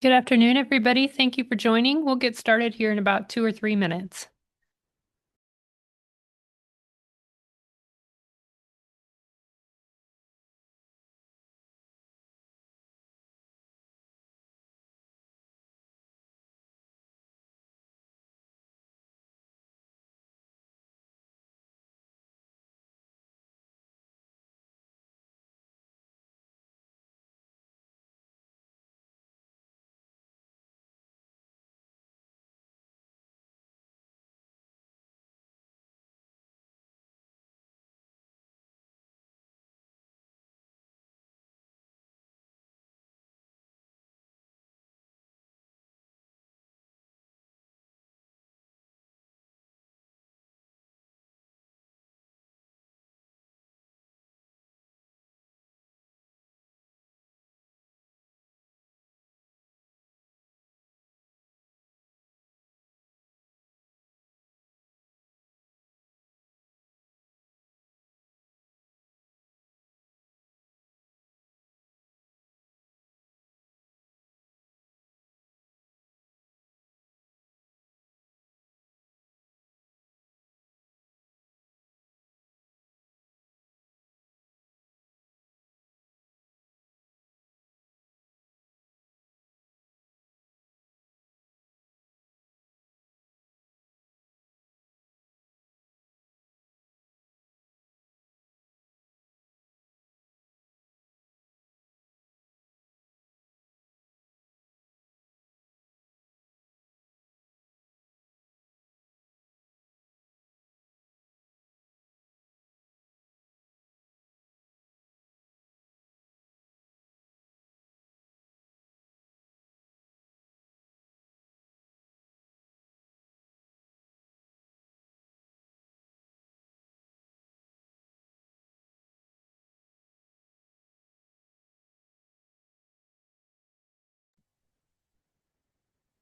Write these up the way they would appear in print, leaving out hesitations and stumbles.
Good afternoon, everybody. Thank you for joining. We'll get started here in about 2 or 3 minutes.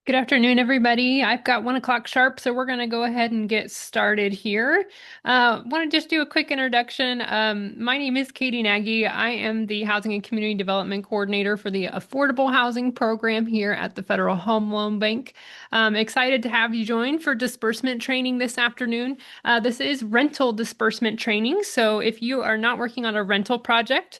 Good afternoon, everybody. I've got 1 o'clock sharp, so we're going to go ahead and get started here. Want to just do a quick introduction. My name is Katie Nagy. I am the Housing and Community Development Coordinator for the Affordable Housing Program here at the Federal Home Loan Bank. Excited to have you join for disbursement training this afternoon. This is rental disbursement training, so if you are not working on a rental project,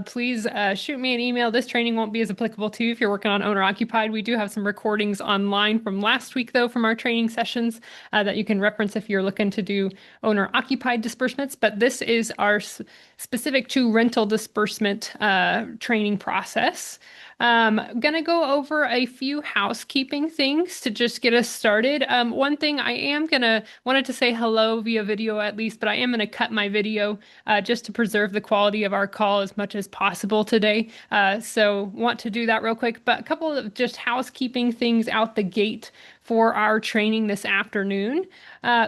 please shoot me an email. This training won't be as applicable to you if you're working on owner-occupied. We do have some recordings online from last week, though, from our training sessions that you can reference if you're looking to do owner-occupied disbursements. But this is our specific to rental disbursement training process. Gonna go over a few housekeeping things to just get us started. One thing I am gonna wanted to say hello via video at least, but I am gonna cut my video just to preserve the quality of our call as much as possible today. So want to do that real quick, but a couple of just housekeeping things out the gate for our training this afternoon.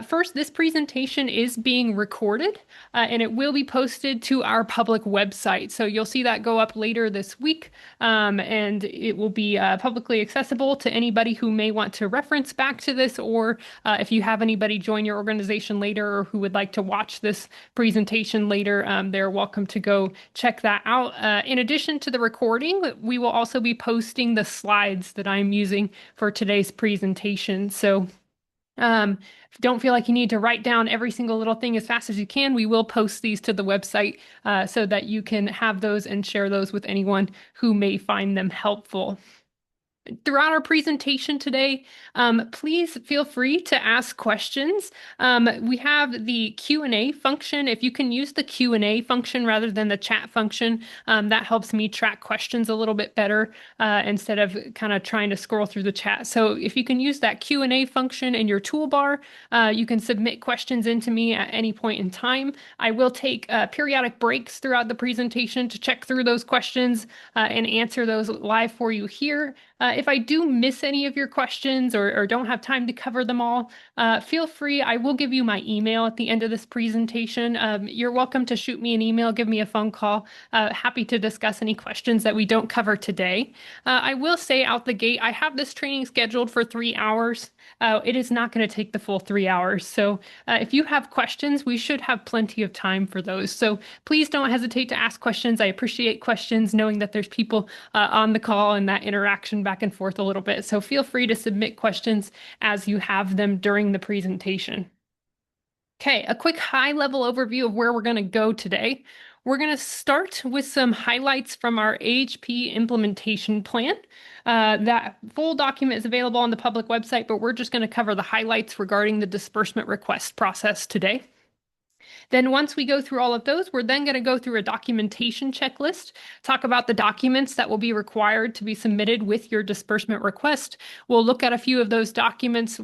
First, this presentation is being recorded and it will be posted to our public website. So you'll see that go up later this week and it will be publicly accessible to anybody who may want to reference back to this, or if you have anybody join your organization later or who would like to watch this presentation later, they're welcome to go check that out. In addition to the recording, we will also be posting the slides that I'm using for today's presentation. So don't feel like you need to write down every single little thing as fast as you can. We will post these to the website so that you can have those and share those with anyone who may find them helpful. Throughout our presentation today, please feel free to ask questions. We have the Q&A function. If you can use the Q&A function rather than the chat function, that helps me track questions a little bit better instead of kind of trying to scroll through the chat. So if you can use that Q&A function in your toolbar, you can submit questions into me at any point in time. I will take periodic breaks throughout the presentation to check through those questions and answer those live for you here. If I do miss any of your questions or don't have time to cover them all, feel free. I will give you my email at the end of this presentation. You're welcome to shoot me an email, give me a phone call. Happy to discuss any questions that we don't cover today. I will say out the gate, I have this training scheduled for 3 hours. It is not going to take the full 3 hours. So if you have questions, we should have plenty of time for those. So please don't hesitate to ask questions. I appreciate questions, knowing that there's people on the call and that interaction back back and forth a little bit. So feel free to submit questions as you have them during the presentation. Okay, a quick high-level overview of where we're going to go today. We're going to start with some highlights from our AHP implementation plan. That full document is available on the public website, but we're just going to cover the highlights regarding the disbursement request process today. Then once we go through all of those, we're then going to go through a documentation checklist, talk about the documents that will be required to be submitted with your disbursement request. We'll look at a few of those documents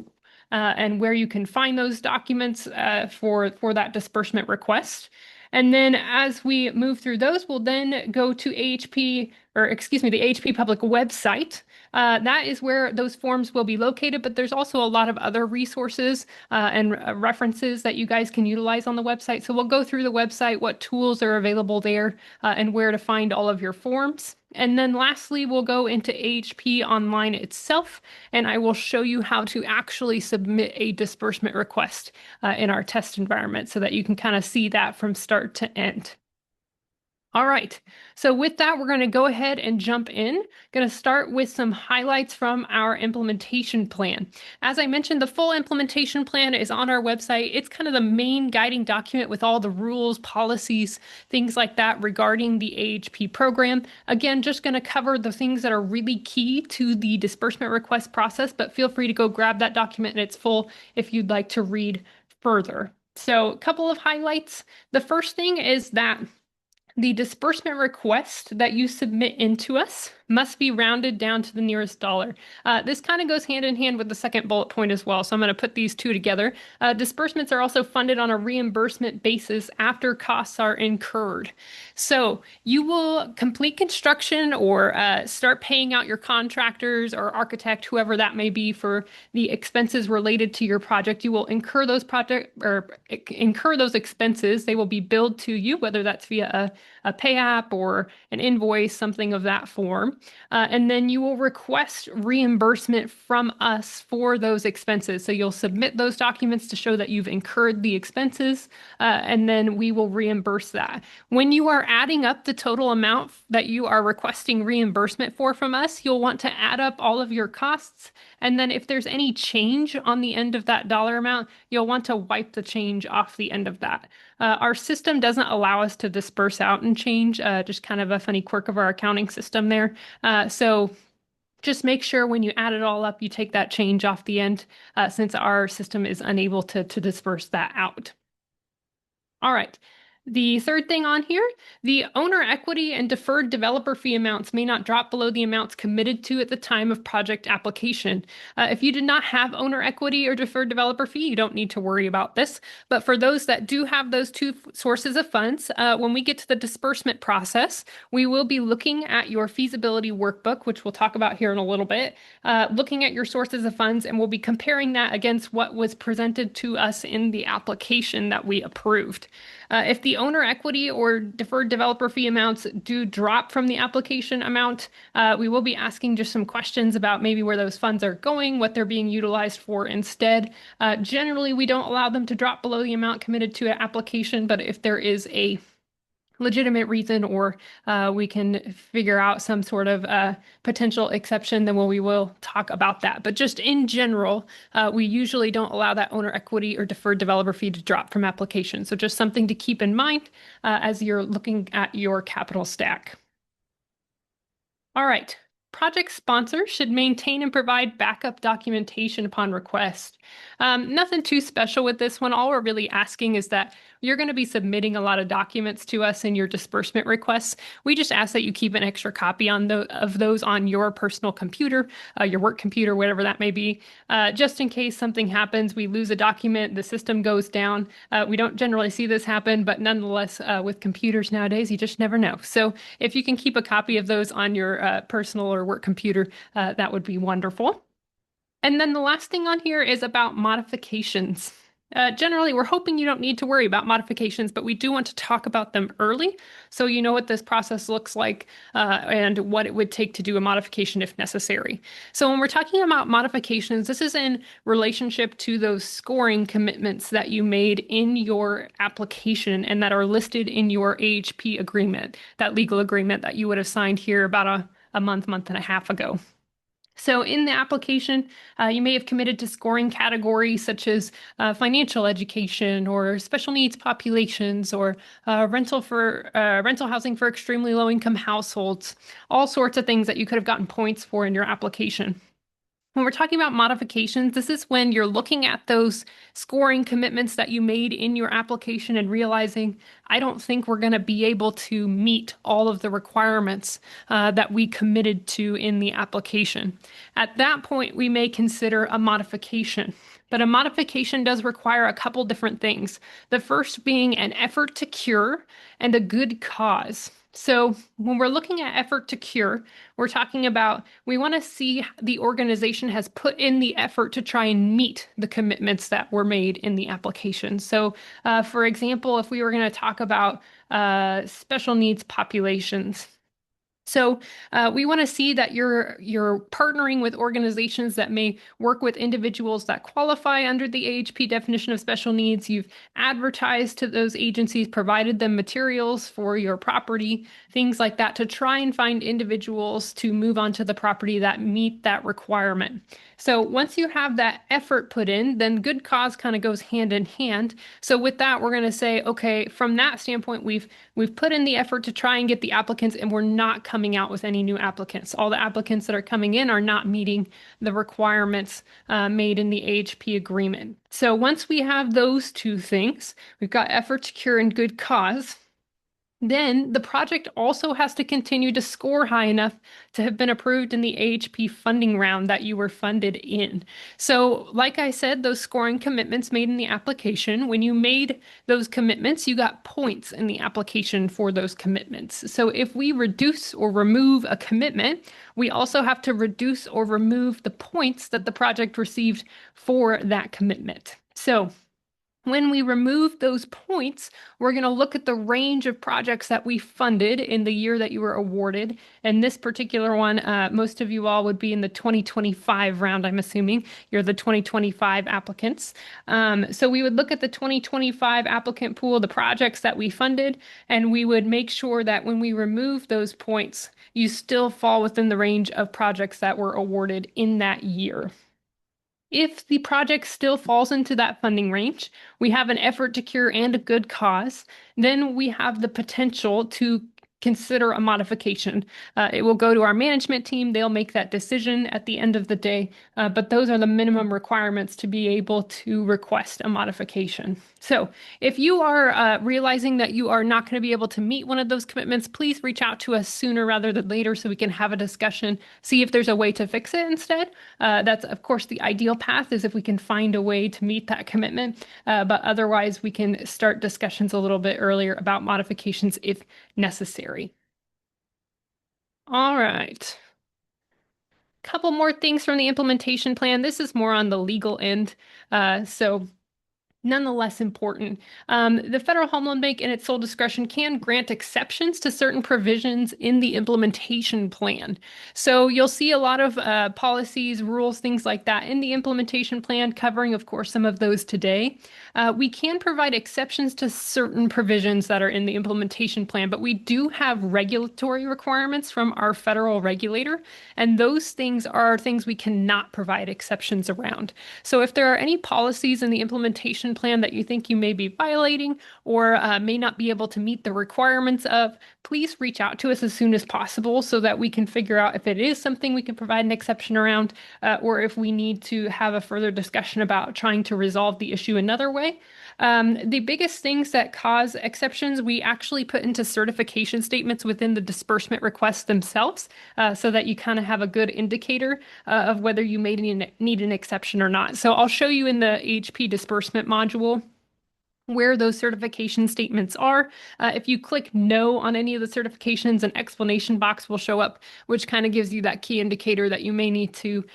and where you can find those documents for that disbursement request. And then as we move through those, we'll then go to AHP, or excuse me, the AHP public website. That is where those forms will be located, but there's also a lot of other resources and references that you guys can utilize on the website. So we'll go through the website, what tools are available there, and where to find all of your forms. And then lastly, we'll go into AHP Online itself, and I will show you how to actually submit a disbursement request in our test environment so that you can kind of see that from start to end. All right, so with that, we're going to go ahead and jump in. Going to start with some highlights from our implementation plan. As I mentioned, the full implementation plan is on our website. It's kind of the main guiding document with all the rules, policies, things like that regarding the AHP program. Again, just going to cover the things that are really key to the disbursement request process, but feel free to go grab that document in its full if you'd like to read further. So a couple of highlights. The first thing is that the disbursement request that you submit into us must be rounded down to the nearest dollar. This kind of goes hand in hand with the second bullet point as well, so I'm going to put these two together. Disbursements are also funded on a reimbursement basis after costs are incurred. So you will complete construction or start paying out your contractors or architect, whoever that may be, for the expenses related to your project. You will incur those expenses. They will be billed to you, whether that's via a pay app or an invoice, something of that form. And then you will request reimbursement from us for those expenses. So you'll submit those documents to show that you've incurred the expenses, and then we will reimburse that. When you are adding up the total amount that you are requesting reimbursement for from us, you'll want to add up all of your costs. And then if there's any change on the end of that dollar amount, you'll want to wipe the change off the end of that. Our system doesn't allow us to disperse out and change, just kind of a funny quirk of our accounting system there. So just make sure when you add it all up, you take that change off the end, since our system is unable to disperse that out. All right. The third thing on here, the owner equity and deferred developer fee amounts may not drop below the amounts committed to at the time of project application. If you did not have owner equity or deferred developer fee, you don't need to worry about this. But for those that do have those two sources of funds, when we get to the disbursement process, we will be looking at your feasibility workbook, which we'll talk about here in a little bit, looking at your sources of funds, and we'll be comparing that against what was presented to us in the application that we approved. If the owner equity or deferred developer fee amounts do drop from the application amount, we will be asking just some questions about maybe where those funds are going, what they're being utilized for instead. Generally, we don't allow them to drop below the amount committed to an application, but if there is a legitimate reason or we can figure out some sort of potential exception, then we will talk about that. But just in general, we usually don't allow that owner equity or deferred developer fee to drop from application. So just something to keep in mind as you're looking at your capital stack. All right. Project sponsors should maintain and provide backup documentation upon request. Nothing too special with this one. All we're really asking is that you're going to be submitting a lot of documents to us in your disbursement requests. We just ask that you keep an extra copy of those on your personal computer, your work computer, whatever that may be, just in case something happens, we lose a document, the system goes down. We don't generally see this happen, but nonetheless, with computers nowadays, you just never know. So if you can keep a copy of those on your personal or work computer, that would be wonderful. And then the last thing on here is about modifications. Generally, we're hoping you don't need to worry about modifications, but we do want to talk about them early so you know what this process looks like and what it would take to do a modification if necessary. So when we're talking about modifications, this is in relationship to those scoring commitments that you made in your application and that are listed in your AHP agreement, that legal agreement that you would have signed here about a month and a half ago. So in the application, you may have committed to scoring categories such as financial education or special needs populations or rental housing for extremely low income households, all sorts of things that you could have gotten points for in your application. When we're talking about modifications, this is when you're looking at those scoring commitments that you made in your application and realizing, I don't think we're going to be able to meet all of the requirements that we committed to in the application. At that point, we may consider a modification. But a modification does require a couple different things. The first being an effort to cure and a good cause. So when we're looking at effort to cure, we're talking about we want to see the organization has put in the effort to try and meet the commitments that were made in the application. So, for example, if we were going to talk about special needs populations, so we want to see that you're partnering with organizations that may work with individuals that qualify under the AHP definition of special needs. You've advertised to those agencies, provided them materials for your property, things like that, to try and find individuals to move onto the property that meet that requirement. So once you have that effort put in, then good cause kind of goes hand in hand. So with that, we're going to say, okay, from that standpoint, we've put in the effort to try and get the applicants, and we're not coming out with any new applicants. All the applicants that are coming in are not meeting the requirements made in the AHP agreement. So once we have those two things, we've got effort to cure and good cause. Then the project also has to continue to score high enough to have been approved in the AHP funding round that you were funded in. So, like I said, those scoring commitments made in the application, when you made those commitments, you got points in the application for those commitments. So, if we reduce or remove a commitment, we also have to reduce or remove the points that the project received for that commitment. So, when we remove those points, we're going to look at the range of projects that we funded in the year that you were awarded. And this particular one, most of you all would be in the 2025 round, I'm assuming. You're the 2025 applicants. So we would look at the 2025 applicant pool, the projects that we funded, and we would make sure that when we remove those points, you still fall within the range of projects that were awarded in that year. If the project still falls into that funding range, we have an effort to cure and a good cause, then we have the potential to consider a modification. It will go to our management team. They'll make that decision at the end of the day, but those are the minimum requirements to be able to request a modification. So if you are realizing that you are not going to be able to meet one of those commitments, please reach out to us sooner rather than later so we can have a discussion, see if there's a way to fix it instead. That's, of course, the ideal path is if we can find a way to meet that commitment, but otherwise we can start discussions a little bit earlier about modifications if necessary. All right. Couple more things from the implementation plan. This is more on the legal end. So nonetheless important. The Federal Home Loan Bank, in its sole discretion, can grant exceptions to certain provisions in the implementation plan. So you'll see a lot of policies, rules, things like that in the implementation plan, covering, of course, some of those today. We can provide exceptions to certain provisions that are in the implementation plan, but we do have regulatory requirements from our federal regulator, and those things are things we cannot provide exceptions around. So if there are any policies in the implementation plan that you think you may be violating or may not be able to meet the requirements of, please reach out to us as soon as possible so that we can figure out if it is something we can provide an exception around, or if we need to have a further discussion about trying to resolve the issue another way. The biggest things that cause exceptions, we actually put into certification statements within the disbursement requests themselves, so that you kind of have a good indicator of whether you may need an exception or not. So I'll show you in the AHP disbursement module where those certification statements are. If you click no on any of the certifications, an explanation box will show up, which kind of gives you that key indicator that you may need to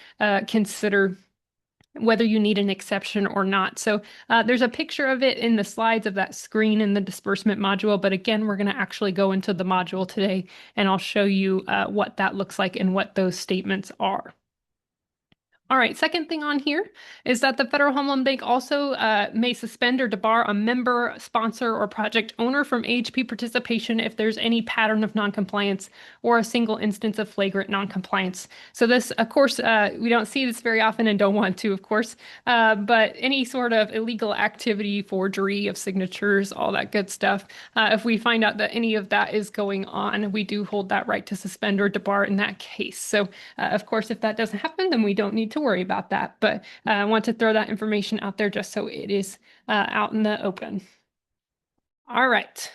consider whether you need an exception or not. So there's a picture of it in the slides of that screen in the disbursement module. But again, we're going to actually go into the module today, and I'll show you what that looks like and what those statements are. All right, second thing on here is that the Federal Home Loan Bank also may suspend or debar a member, sponsor, or project owner from AHP participation if there's any pattern of noncompliance or a single instance of flagrant noncompliance. So this, of course, we don't see this very often and don't want to, of course, but any sort of illegal activity, forgery of signatures, all that good stuff, if we find out that any of that is going on, we do hold that right to suspend or debar in that case. So, of course, if that doesn't happen, then we don't need to worry about that. But I want to throw that information out there just so it is out in the open. All right.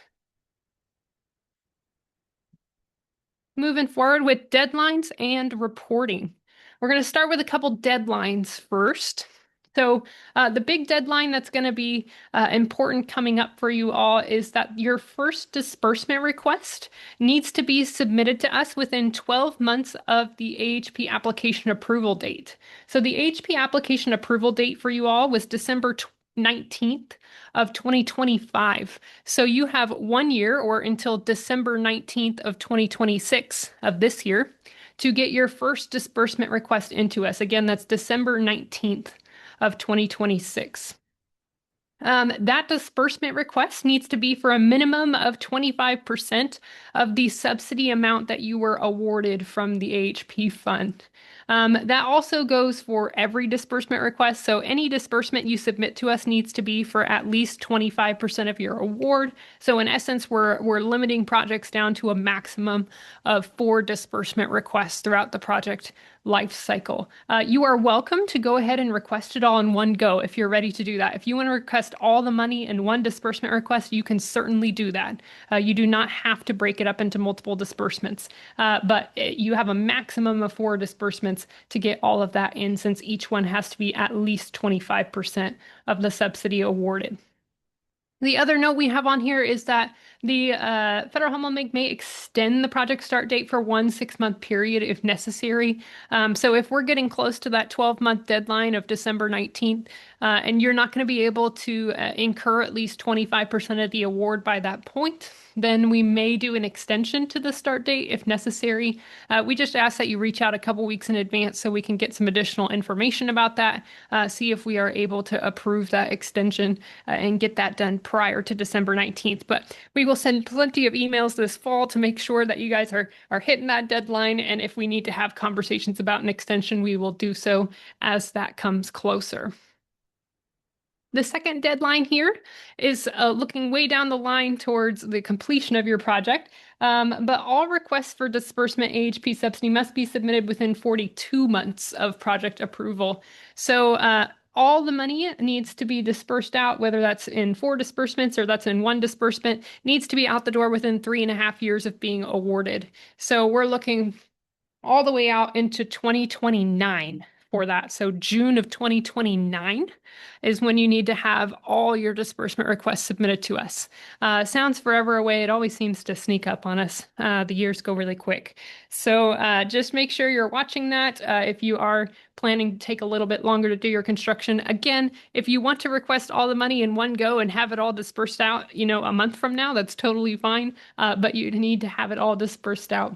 Moving forward with deadlines and reporting. We're going to start with a couple deadlines first. So the big deadline that's going to be important coming up for you all is that your first disbursement request needs to be submitted to us within 12 months of the AHP application approval date. So the AHP application approval date for you all was December 19th of 2025. So you have 1 year or until December 19th of 2026 of this year to get your first disbursement request into us. Again, that's December 19th of 2026. That disbursement request needs to be for a minimum of 25% of the subsidy amount that you were awarded from the AHP fund. That also goes for every disbursement request. So any disbursement you submit to us needs to be for at least 25% of your award. So in essence, we're limiting projects down to a maximum of 4 disbursement requests throughout the project life cycle. You are welcome to go ahead and request it all in one go if you're ready to do that. If you want to request all the money in one disbursement request, you can certainly do that. You do not have to break it up into multiple disbursements, but you have a maximum of 4 disbursements to get all of that in, since each one has to be at least 25% of the subsidy awarded. The other note we have on here is that the Federal Home Loan Bank may extend the project start date for 1 6-month period if necessary. So if we're getting close to that 12-month deadline of December 19th, and you're not going to be able to incur at least 25% of the award by that point, then we may do an extension to the start date if necessary. We just ask that you reach out a couple weeks in advance so we can get some additional information about that, see if we are able to approve that extension and get that done prior to December 19th. But we will send plenty of emails this fall to make sure that you guys are hitting that deadline. And if we need to have conversations about an extension, we will do so as that comes closer. The second deadline here is looking way down the line towards the completion of your project, but all requests for disbursement AHP subsidy must be submitted within 42 months of project approval. So all the money needs to be dispersed out, whether that's in 4 disbursements or that's in 1 disbursement, needs to be out the door within 3.5 years of being awarded. So we're looking all the way out into 2029 for that. So June of 2029 is when you need to have all your disbursement requests submitted to us. Sounds forever away. It always seems to sneak up on us. The years go really quick. So just make sure you're watching that if you are planning to take a little bit longer to do your construction. Again, if you want to request all the money in one go and have it all dispersed out, a month from now, that's totally fine. But you need to have it all dispersed out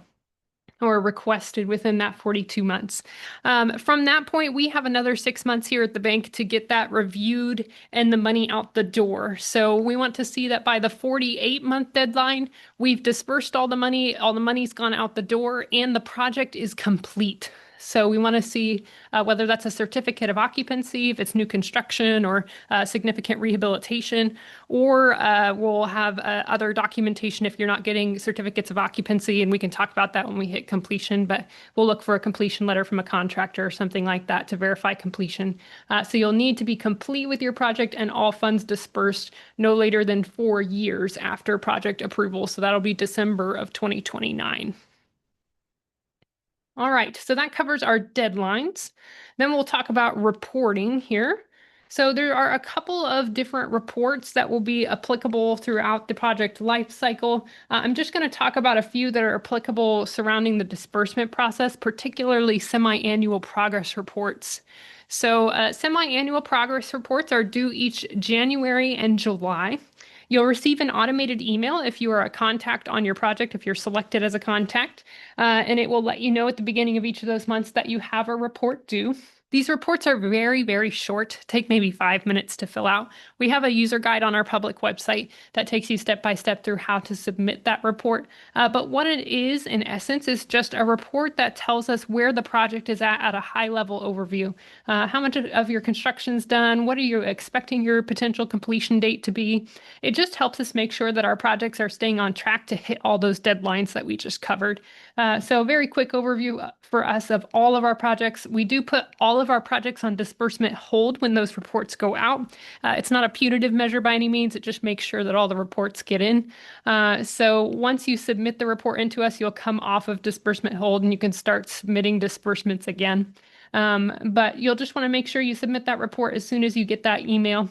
or requested within that 42 months. From that point, we have another 6 months here at the bank to get that reviewed and the money out the door. So we want to see that by the 48-month deadline, we've dispersed all the money's gone out the door, and the project is complete. So we want to see whether that's a certificate of occupancy, if it's new construction or significant rehabilitation, or we'll have other documentation if you're not getting certificates of occupancy, and we can talk about that when we hit completion, but we'll look for a completion letter from a contractor or something like that to verify completion. So you'll need to be complete with your project and all funds dispersed no later than 4 years after project approval. So that'll be December of 2029. All right, so that covers our deadlines. Then we'll talk about reporting here. So there are a couple of different reports that will be applicable throughout the project life cycle. I'm just going to talk about a few that are applicable surrounding the disbursement process, particularly semi-annual progress reports. So semi-annual progress reports are due each January and July. You'll receive an automated email if you are a contact on your project, if you're selected as a contact. and it will let you know at the beginning of each of those months that you have a report due. These reports are very, very short, take maybe 5 minutes to fill out. We have a user guide on our public website that takes you step by step through how to submit that report. But what it is, in essence, is just a report that tells us where the project is at a high level overview. How much of your construction's done? What are you expecting your potential completion date to be? It just helps us make sure that our projects are staying on track to hit all those deadlines that we just covered. So a very quick overview for us of all of our projects. We do put all of our projects on disbursement hold when those reports go out. It's not a punitive measure by any means. It just makes sure that all the reports get in. So once you submit the report into us, you'll come off of disbursement hold and you can start submitting disbursements again. But you'll just want to make sure you submit that report as soon as you get that email.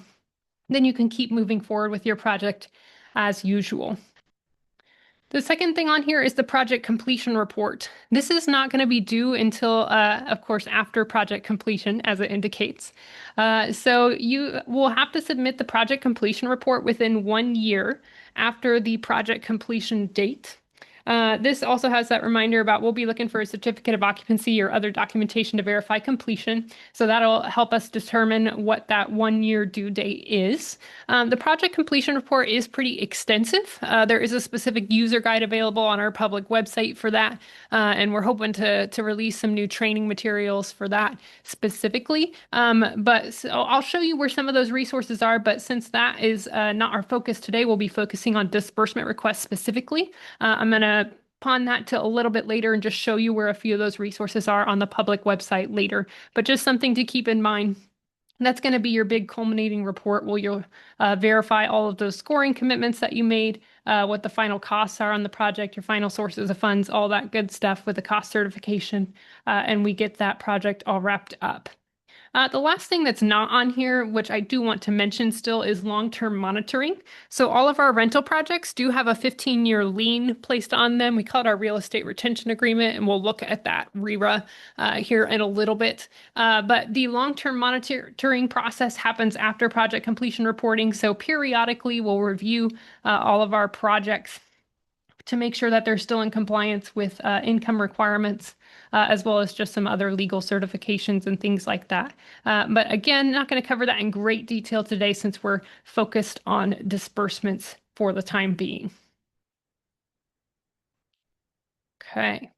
Then you can keep moving forward with your project as usual. The second thing on here is the project completion report. This is not going to be due until, of course, after project completion, as it indicates. So you will have to submit the project completion report within 1 year after the project completion date. This also has that reminder about we'll be looking for a certificate of occupancy or other documentation to verify completion. So that'll help us determine what that 1 year due date is. The project completion report is pretty extensive. There is a specific user guide available on our public website for that. And we're hoping to release some new training materials for that specifically. But so I'll show you where some of those resources are. But since that is not our focus today, we'll be focusing on disbursement requests specifically. I'm going to pawn that to a little bit later and just show you where a few of those resources are on the public website later. But just something to keep in mind. That's going to be your big culminating report where you'll verify all of those scoring commitments that you made, what the final costs are on the project, your final sources of funds, all that good stuff with the cost certification, and we get that project all wrapped up. The last thing that's not on here, which I do want to mention still, is long-term monitoring. So all of our rental projects do have a 15-year lien placed on them. We call it our real estate retention agreement, and we'll look at that RERA here in a little bit. But the long-term monitoring process happens after project completion reporting. So periodically, we'll review all of our projects to make sure that they're still in compliance with income requirements, as well as just some other legal certifications and things like that. But again, not going to cover that in great detail today since we're focused on disbursements for the time being. Okay.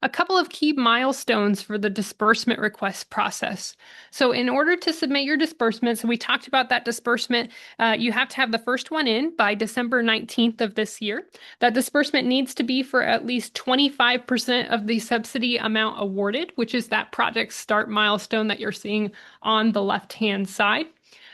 A couple of key milestones for the disbursement request process. So in order to submit your disbursements, we talked about that disbursement, you have to have the first one in by December 19th of this year. That disbursement needs to be for at least 25% of the subsidy amount awarded, which is that project start milestone that you're seeing on the left-hand side.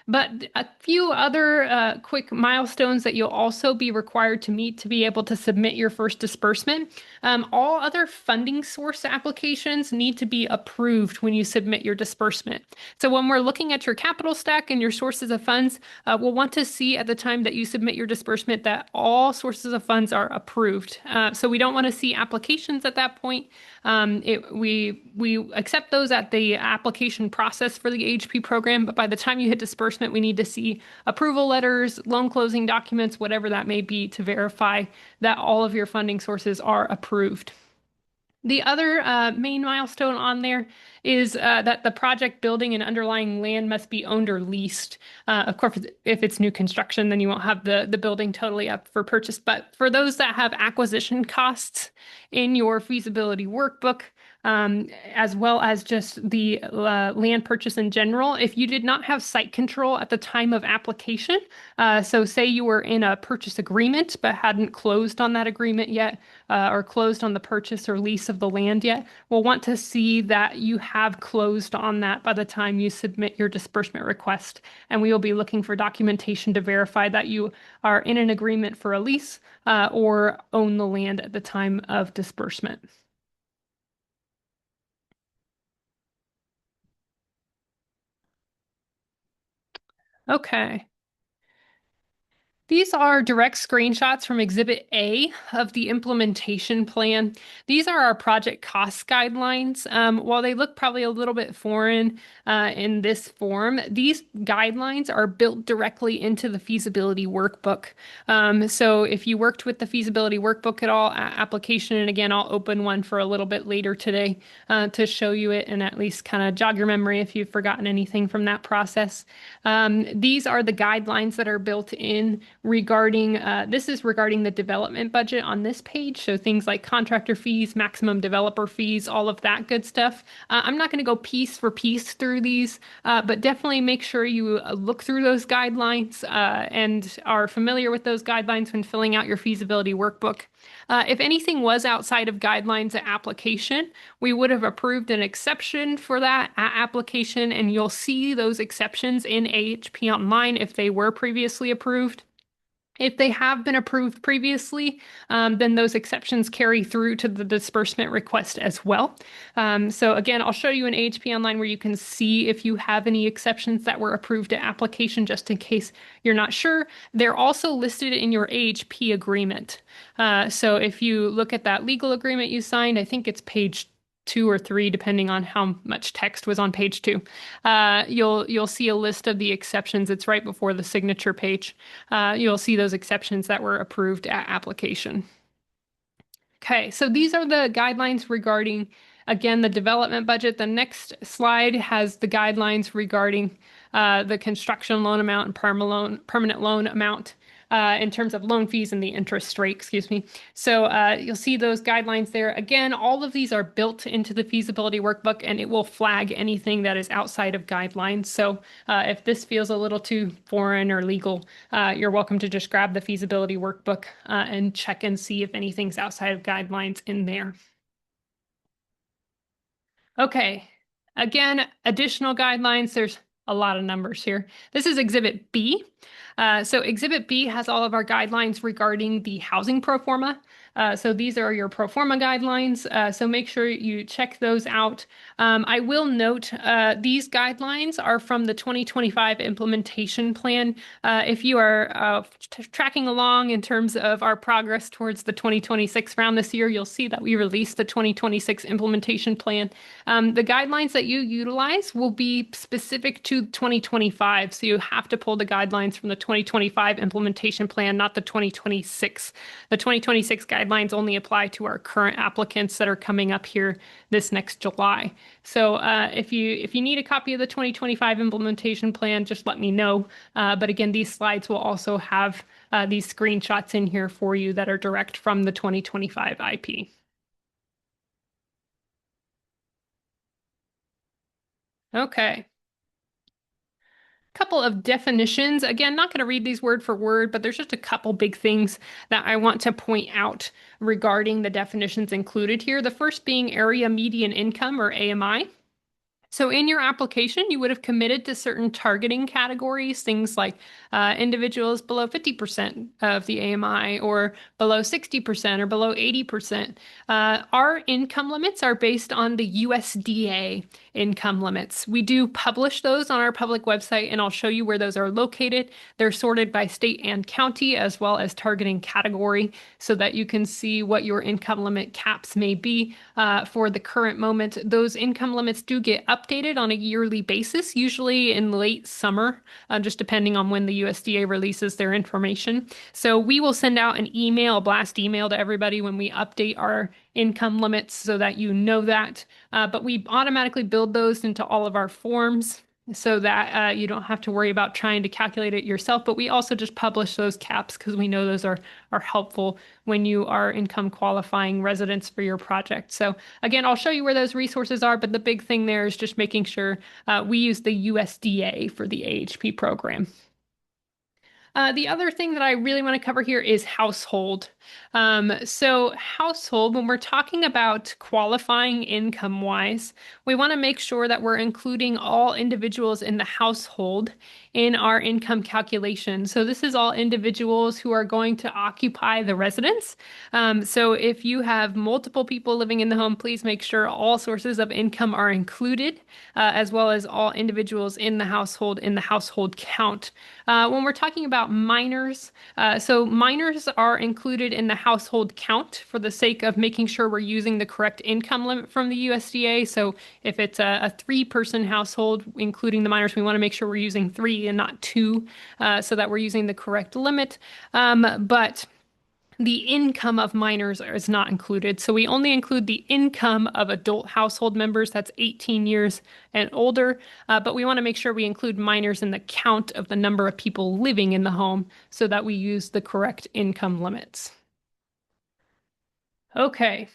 But a few other quick milestones that you'll also be required to meet to be able to submit your first disbursement. All other funding source applications need to be approved when you submit your disbursement. So when we're looking at your capital stack and your sources of funds, we'll want to see at the time that you submit your disbursement that all sources of funds are approved. So we don't want to see applications at that point. We accept those at the application process for the AHP program, but by the time you hit disbursement, we need to see approval letters, loan closing documents, whatever that may be, to verify that all of your funding sources are approved. The other main milestone on there is that the project building and underlying land must be owned or leased. Of course, if it's new construction, then you won't have the building totally up for purchase. But for those that have acquisition costs in your feasibility workbook, as well as just the land purchase in general, if you did not have site control at the time of application, so say you were in a purchase agreement but hadn't closed on that agreement yet, or closed on the purchase or lease of the land yet, we'll want to see that you have closed on that by the time you submit your disbursement request. And we will be looking for documentation to verify that you are in an agreement for a lease or own the land at the time of disbursement. Okay. These are direct screenshots from Exhibit A of the implementation plan. These are our project cost guidelines. While they look probably a little bit foreign in this form, these guidelines are built directly into the feasibility workbook. So if you worked with the feasibility workbook at all, application, and again, I'll open one for a little bit later today to show you it and at least kind of jog your memory if you've forgotten anything from that process. These are the guidelines that are built in regarding, this is regarding the development budget on this page. So things like contractor fees, maximum developer fees, all of that good stuff. I'm not going to go piece for piece through these, but definitely make sure you look through those guidelines and are familiar with those guidelines when filling out your feasibility workbook. If anything was outside of guidelines at application, we would have approved an exception for that at application, and you'll see those exceptions in AHP Online if they were previously approved. If they have been approved previously, then those exceptions carry through to the disbursement request as well. So again, I'll show you an AHP Online where you can see if you have any exceptions that were approved at application, just in case you're not sure. They're also listed in your AHP agreement. So if you look at that legal agreement you signed, I think it's page 2 or 3, depending on how much text was on page 2. You'll see a list of the exceptions. It's right before the signature page. You'll see those exceptions that were approved at application. Okay, so these are the guidelines regarding, again, the development budget. The next slide has the guidelines regarding the construction loan amount and permanent loan amount. In terms of loan fees and the interest rate, excuse me. So you'll see those guidelines there. Again, all of these are built into the feasibility workbook, and it will flag anything that is outside of guidelines. So if this feels a little too foreign or legal, you're welcome to just grab the feasibility workbook and check and see if anything's outside of guidelines in there. Okay, again, additional guidelines. There's a lot of numbers here. This is Exhibit B. So Exhibit B has all of our guidelines regarding the housing pro forma. So these are your pro forma guidelines. So make sure you check those out. I will note these guidelines are from the 2025 implementation plan. If you are tracking along in terms of our progress towards the 2026 round this year, you'll see that we released the 2026 implementation plan. The guidelines that you utilize will be specific to 2025. So you have to pull the guidelines from the 2025 implementation plan, not the 2026. The 2026 guidelines only apply to our current applicants that are coming up here this next July. So if you need a copy of the 2025 implementation plan, just let me know. But again, these slides will also have these screenshots in here for you that are direct from the 2025 IP. Okay. Couple of definitions. Again, not going to read these word for word, but there's just a couple big things that I want to point out regarding the definitions included here. The first being area median income, or AMI. So in your application, you would have committed to certain targeting categories, things like individuals below 50% of the AMI or below 60% or below 80%. Our income limits are based on the USDA income limits. We do publish those on our public website, and I'll show you where those are located. They're sorted by state and county as well as targeting category so that you can see what your income limit caps may be for the current moment. Those income limits do get updated on a yearly basis, usually in late summer, just depending on when the USDA releases their information. So we will send out an email, a blast email to everybody when we update our income limits so that you know that. But we automatically build those into all of our forms so that you don't have to worry about trying to calculate it yourself. But we also just publish those caps because we know those are helpful when you are income qualifying residents for your project. So again, I'll show you where those resources are, but the big thing there is just making sure we use the USDA for the AHP program. The other thing that I really want to cover here is household. So household, when we're talking about qualifying income-wise, we want to make sure that we're including all individuals in the household in our income calculation. So this is all individuals who are going to occupy the residence. So if you have multiple people living in the home, please make sure all sources of income are included, as well as all individuals in the household count. When we're talking about about minors. So minors are included in the household count for the sake of making sure we're using the correct income limit from the USDA. So if it's a three-person household, including the minors, we want to make sure we're using three and not two, so that we're using the correct limit. But the income of minors is not included. So we only include the income of adult household members, that's 18 years and older. But we want to make sure we include minors in the count of the number of people living in the home so that we use the correct income limits. Okay.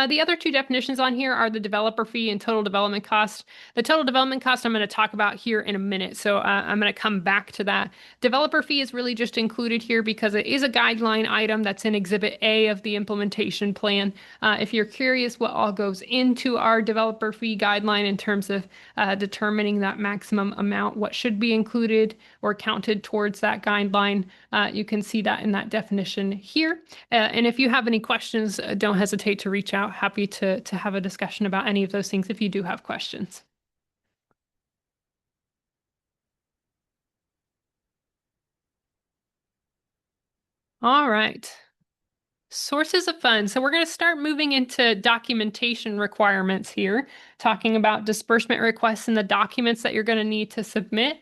The other two definitions on here are the developer fee and total development cost. The total development cost I'm going to talk about here in a minute, so I'm going to come back to that. Developer fee is really just included here because it is a guideline item that's in Exhibit A of the implementation plan. If you're curious what all goes into our developer fee guideline in terms of determining that maximum amount, what should be included or counted towards that guideline, you can see that in that definition here. And if you have any questions, don't hesitate to reach out. Happy to have a discussion about any of those things if you do have questions. All right. Sources of funds. So we're going to start moving into documentation requirements here, talking about disbursement requests and the documents that you're going to need to submit.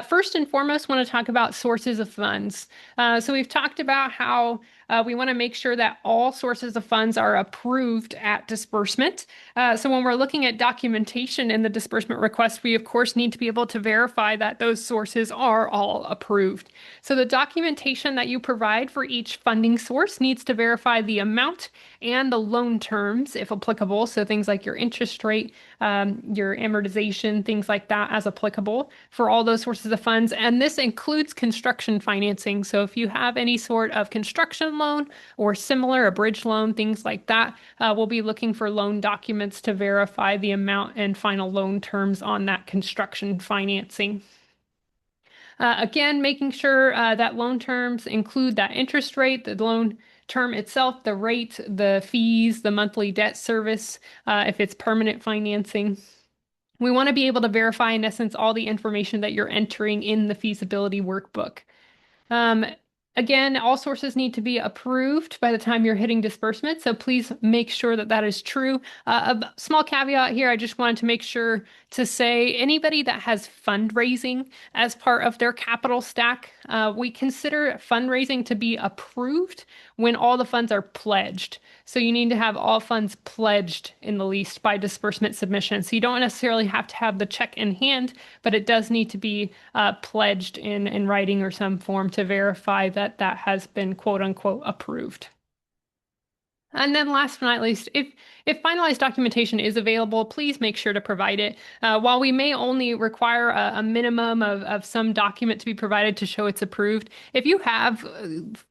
First and foremost, want to talk about sources of funds. So we've talked about how we want to make sure that all sources of funds are approved at disbursement. So when we're looking at documentation in the disbursement request, we of course need to be able to verify that those sources are all approved. So the documentation that you provide for each funding source needs to verify the amount and the loan terms, if applicable. So things like your interest rate, your amortization, things like that as applicable for all those sources of funds. And this includes construction financing. So if you have any sort of construction loan or similar, a bridge loan, things like that, we'll be looking for loan documents to verify the amount and final loan terms on that construction financing. Again, making sure that loan terms include that interest rate, the loan term itself, the rate, the fees, the monthly debt service, if it's permanent financing. We want to be able to verify, in essence, all the information that you're entering in the feasibility workbook. Um, Again, all sources need to be approved by the time you're hitting disbursement, so please make sure that that is true. A small caveat here, I just wanted to make sure to say anybody that has fundraising as part of their capital stack, we consider fundraising to be approved when all the funds are pledged. So you need to have all funds pledged in the least by disbursement submission. So you don't necessarily have to have the check in hand, but it does need to be pledged in writing or some form to verify that that has been quote unquote approved. And then last but not least, if finalized documentation is available, please make sure to provide it. While we may only require a minimum of some document to be provided to show it's approved, if you have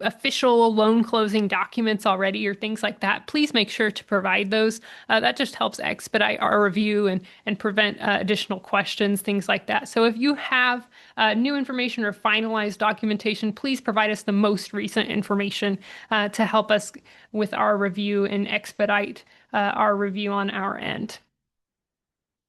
official loan closing documents already or things like that, please make sure to provide those. That just helps expedite our review and prevent additional questions, things like that. So if you have new information or finalized documentation, please provide us the most recent information to help us with our review and expedite our review on our end.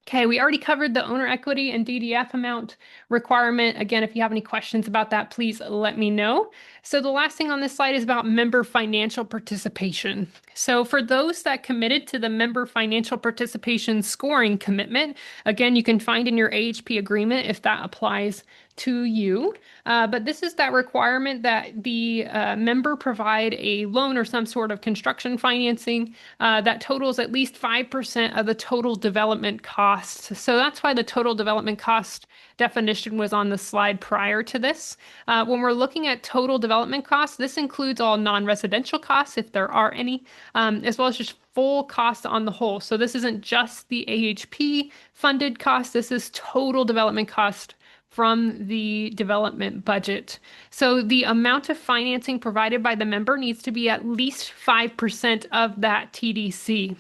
Okay, we already covered the owner equity and DDF amount requirement. Again, if you have any questions about that, please let me know. So the last thing on this slide is about member financial participation. So for those that committed to the member financial participation scoring commitment, again, you can find in your AHP agreement if that applies to you. But this is that requirement that the member provide a loan or some sort of construction financing that totals at least 5% of the total development cost. So that's why the total development cost definition was on the slide prior to this. When we're looking at total development costs, this includes all non-residential costs, if there are any, as well as just full cost on the whole. So this isn't just the AHP funded cost, this is total development cost from the development budget. So the amount of financing provided by the member needs to be at least 5% of that TDC.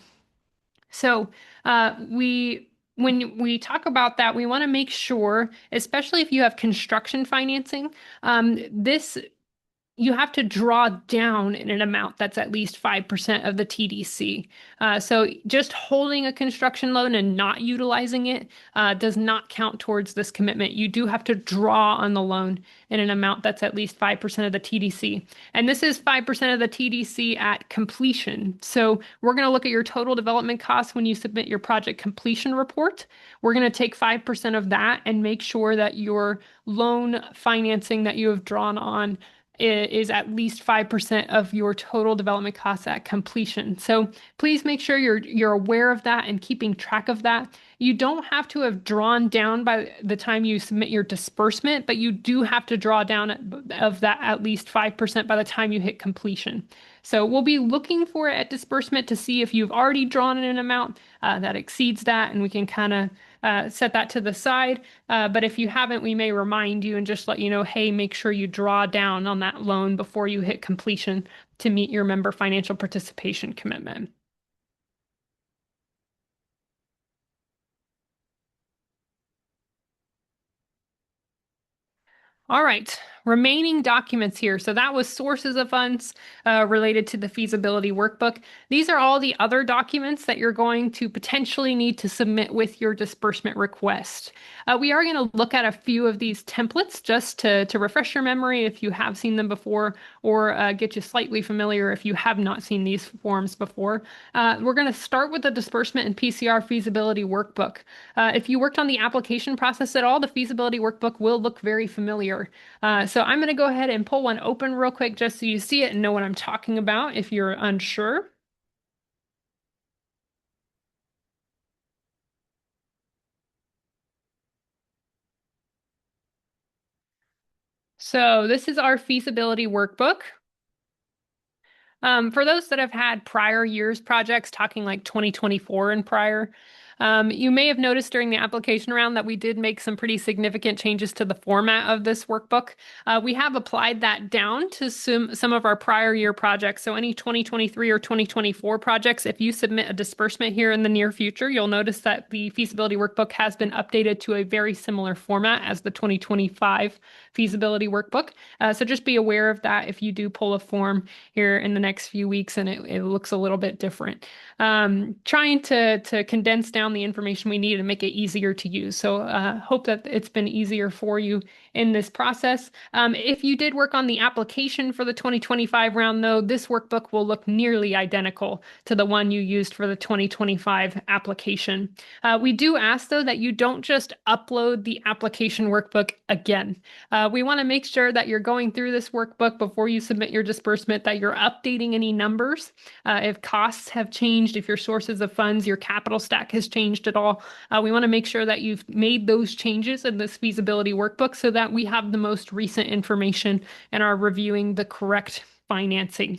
So when we talk about that, we want to make sure, especially if you have construction financing, this you have to draw down in an amount that's at least 5% of the TDC. So just holding a construction loan and not utilizing it does not count towards this commitment. You do have to draw on the loan in an amount that's at least 5% of the TDC. And this is 5% of the TDC at completion. So we're going to look at your total development costs when you submit your project completion report. We're going to take 5% of that and make sure that your loan financing that you have drawn on is at least 5% of your total development costs at completion. So please make sure you're aware of that and keeping track of that. You don't have to have drawn down by the time you submit your disbursement, but you do have to draw down of that at least 5% by the time you hit completion. So we'll be looking for it at disbursement to see if you've already drawn in an amount that exceeds that, and we can kind of set that to the side. But if you haven't, we may remind you and just let you know, hey, make sure you draw down on that loan before you hit completion to meet your member financial participation commitment. All right, remaining documents here. So that was sources of funds related to the feasibility workbook. These are all the other documents that you're going to potentially need to submit with your disbursement request. We are going to look at a few of these templates just to refresh your memory if you have seen them before, or get you slightly familiar if you have not seen these forms before. We're going to start with the disbursement and PCR feasibility workbook. If you worked on the application process at all, the feasibility workbook will look very familiar. So I'm going to go ahead and pull one open real quick just so you see it and know what I'm talking about if you're unsure. So this is our feasibility workbook. For those that have had prior years projects, talking like 2024 and prior, you may have noticed during the application round that we did make some pretty significant changes to the format of this workbook. We have applied that down to some of our prior year projects. So any 2023 or 2024 projects, if you submit a disbursement here in the near future, you'll notice that the feasibility workbook has been updated to a very similar format as the 2025 feasibility workbook. So just be aware of that if you do pull a form here in the next few weeks and it looks a little bit different. Trying to condense down the information we need and make it easier to use. So hope that it's been easier for you in this process. If you did work on the application for the 2025 round, though, this workbook will look nearly identical to the one you used for the 2025 application. We do ask, though, that you don't just upload the application workbook again. We want to make sure that you're going through this workbook before you submit your disbursement, that you're updating any numbers. If costs have changed, if your sources of funds, your capital stack has changed at all, we want to make sure that you've made those changes in this feasibility workbook so that we have the most recent information and are reviewing the correct financing.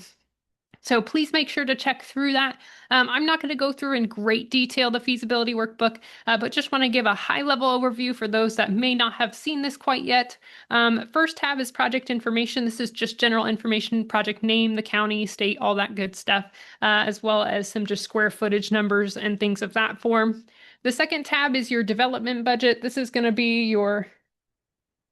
So please make sure to check through that. I'm not going to go through in great detail the feasibility workbook, but just want to give a high-level overview for those that may not have seen this quite yet. First tab is project information. This is just general information, project name, the county, state, all that good stuff, as well as some just square footage numbers and things of that form. The second tab is your development budget. This is going to be your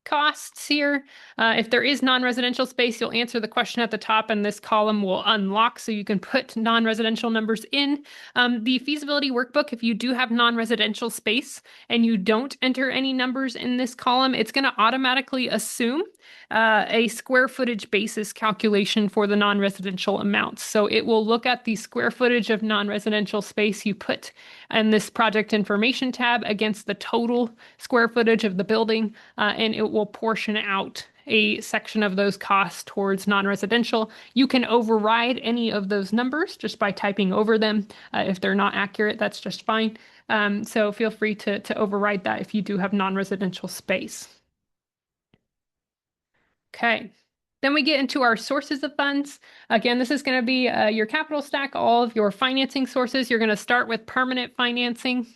costs here. If there is non-residential space, you'll answer the question at the top and this column will unlock so you can put non-residential numbers in. The feasibility workbook, if you do have non-residential space and you don't enter any numbers in this column, it's going to automatically assume a square footage basis calculation for the non-residential amounts. So it will look at the square footage of non-residential space you put in this project information tab against the total square footage of the building, and it will portion out a section of those costs towards non-residential. You can override any of those numbers just by typing over them. If they're not accurate, that's just fine. So feel free to override that if you do have non-residential space. Okay. Then we get into our sources of funds. Again, this is going to be your capital stack, all of your financing sources. You're going to start with permanent financing.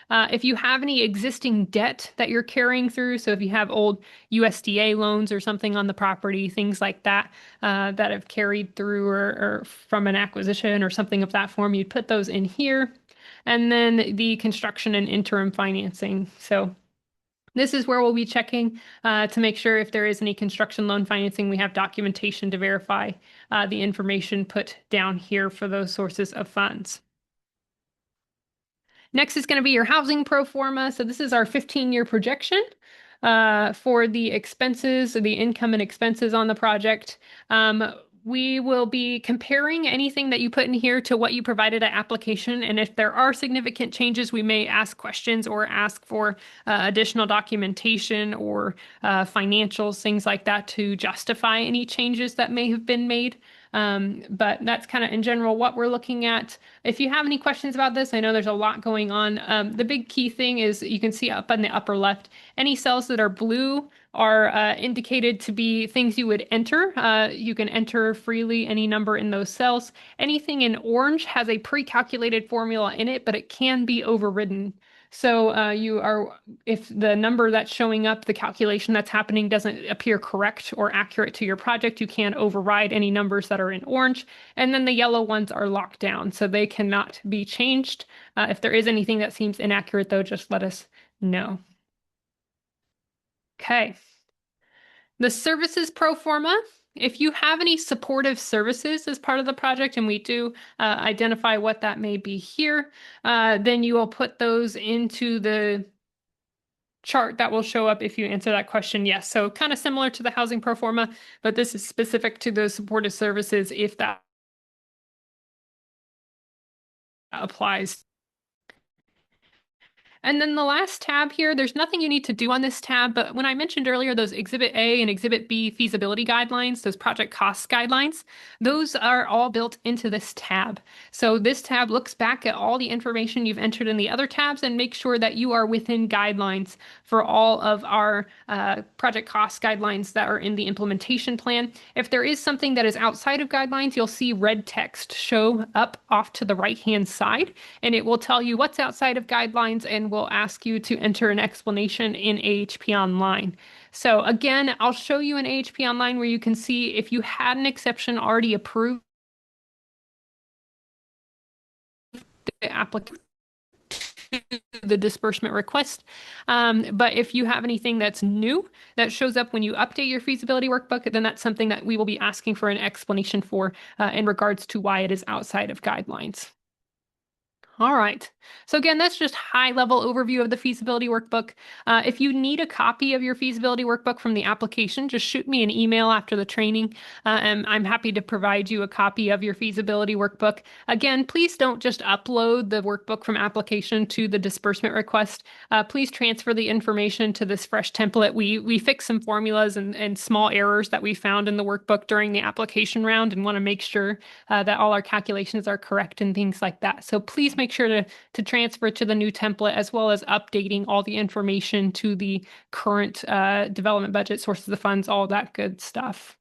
If you have any existing debt that you're carrying through, so if you have old USDA loans or something on the property, things like that, that have carried through or from an acquisition or something of that form, you'd put those in here. And then the construction and interim financing. So This is where we'll be checking to make sure if there is any construction loan financing, we have documentation to verify the information put down here for those sources of funds. Next is going to be your housing pro forma. So this is our 15-year projection for the expenses, the income and expenses on the project. We will be comparing anything that you put in here to what you provided at application. And if there are significant changes, we may ask questions or ask for additional documentation or financials, things like that to justify any changes that may have been made. But that's kind of in general what we're looking at. If you have any questions about this, I know there's a lot going on. The big key thing is you can see up in the upper left, any cells that are blue are indicated to be things you would enter. You can enter freely any number in those cells. Anything in orange has a pre-calculated formula in it, but it can be overridden. So if the number that's showing up, the calculation that's happening doesn't appear correct or accurate to your project, you can override any numbers that are in orange. And then the yellow ones are locked down, so they cannot be changed. If there is anything that seems inaccurate, though, just let us know. Okay. The services pro forma. If you have any supportive services as part of the project, and we do identify what that may be here, then you will put those into the chart that will show up if you answer that question yes. So kind of similar to the housing pro forma, but this is specific to those supportive services if that applies. And then the last tab here, there's nothing you need to do on this tab, but when I mentioned earlier those Exhibit A and Exhibit B feasibility guidelines, those project cost guidelines, those are all built into this tab. So this tab looks back at all the information you've entered in the other tabs and makes sure that you are within guidelines for all of our project cost guidelines that are in the implementation plan. If there is something that is outside of guidelines, you'll see red text show up off to the right-hand side, and it will tell you what's outside of guidelines and will ask you to enter an explanation in AHP Online. So again, I'll show you in AHP Online where you can see if you had an exception already approved, the applicant the disbursement request. But if you have anything that's new that shows up when you update your feasibility workbook, then that's something that we will be asking for an explanation for in regards to why it is outside of guidelines. All right. So again, that's just high-level overview of the feasibility workbook. If you need a copy of your feasibility workbook from the application, just shoot me an email after the training, and I'm happy to provide you a copy of your feasibility workbook. Again, please don't just upload the workbook from application to the disbursement request. Please transfer the information to this fresh template. We fixed some formulas and small errors that we found in the workbook during the application round and want to make sure that all our calculations are correct and things like that. So please make sure to transfer to the new template as well as updating all the information to the current development budget, sources of funds, all that good stuff.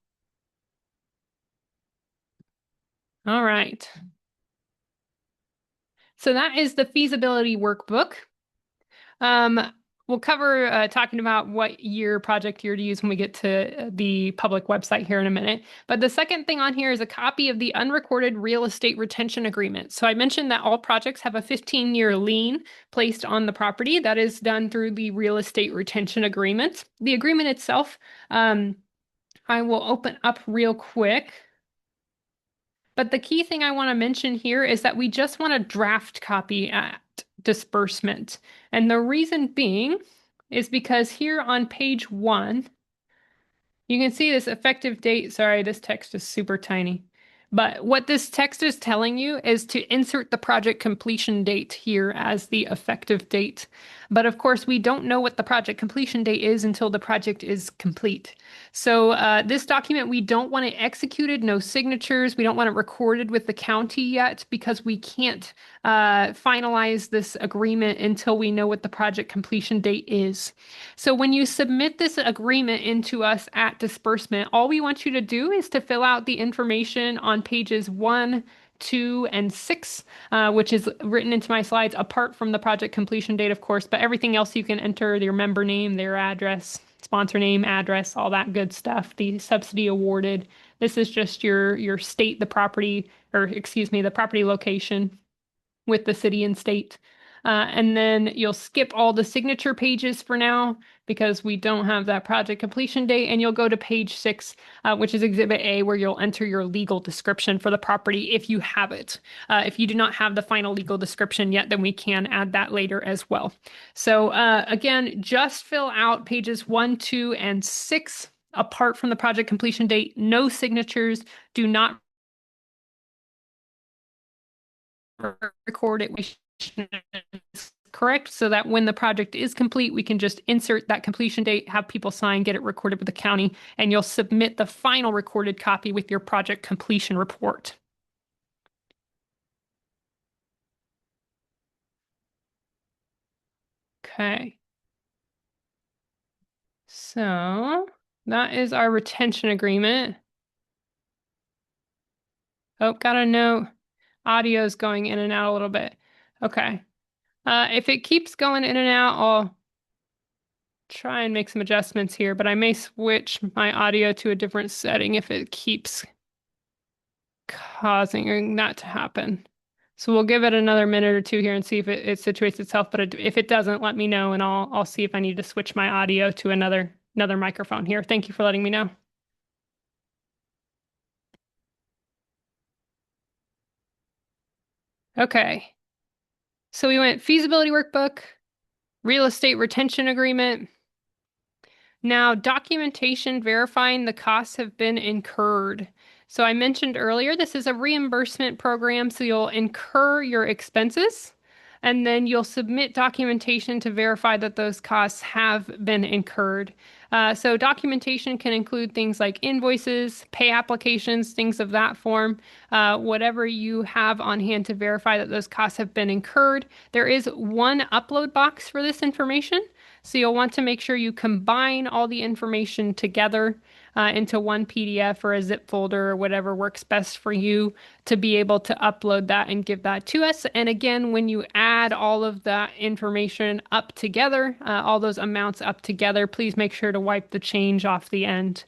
All right. So that is the feasibility workbook. We'll cover talking about what project year to use when we get to the public website here in a minute. But the second thing on here is a copy of the unrecorded real estate retention agreement. So I mentioned that all projects have a 15-year lien placed on the property. That is done through the real estate retention agreement. The agreement itself, I will open up real quick. But the key thing I want to mention here is that we just want a draft copy at disbursement. And the reason being is because here on page 1, you can see this effective date. Sorry, this text is super tiny. But what this text is telling you is to insert the project completion date here as the effective date. But of course, we don't know what the project completion date is until the project is complete. So this document, we don't want it executed, no signatures. We don't want it recorded with the county yet because we can't finalize this agreement until we know what the project completion date is. So when you submit this agreement into us at disbursement, all we want you to do is to fill out the information on pages 1, 2, and 6, which is written into my slides apart from the project completion date, of course, but everything else you can enter, their member name, their address, sponsor name, address, all that good stuff, the subsidy awarded. This is just your state, the property, or excuse me, the property location with the city and state. And then you'll skip all the signature pages for now because we don't have that project completion date. And you'll go to page 6, which is Exhibit A, where you'll enter your legal description for the property if you have it. If you do not have the final legal description yet, then we can add that later as well. So again, just fill out pages 1, 2, and 6 apart from the project completion date. No signatures. Do not record it. Correct, so that when the project is complete, we can just insert that completion date, have people sign, get it recorded with the county, and you'll submit the final recorded copy with your project completion report. Okay. So that is our retention agreement. Oh, got a note. Audio's going in and out a little bit. Okay. If it keeps going in and out, I'll try and make some adjustments here, but I may switch my audio to a different setting if it keeps causing that to happen. So we'll give it another minute or two here and see if it situates itself. But if it doesn't, let me know and I'll see if I need to switch my audio to another microphone here. Thank you for letting me know. Okay. So we went feasibility workbook, real estate retention agreement. Now, documentation verifying the costs have been incurred. So I mentioned earlier, this is a reimbursement program, so you'll incur your expenses and then you'll submit documentation to verify that those costs have been incurred. So documentation can include things like invoices, pay applications, things of that form, whatever you have on hand to verify that those costs have been incurred. There is one upload box for this information. So you'll want to make sure you combine all the information together into one PDF or a zip folder or whatever works best for you to be able to upload that and give that to us. And again, when you add all of that information up together, all those amounts up together, please make sure to wipe the change off the end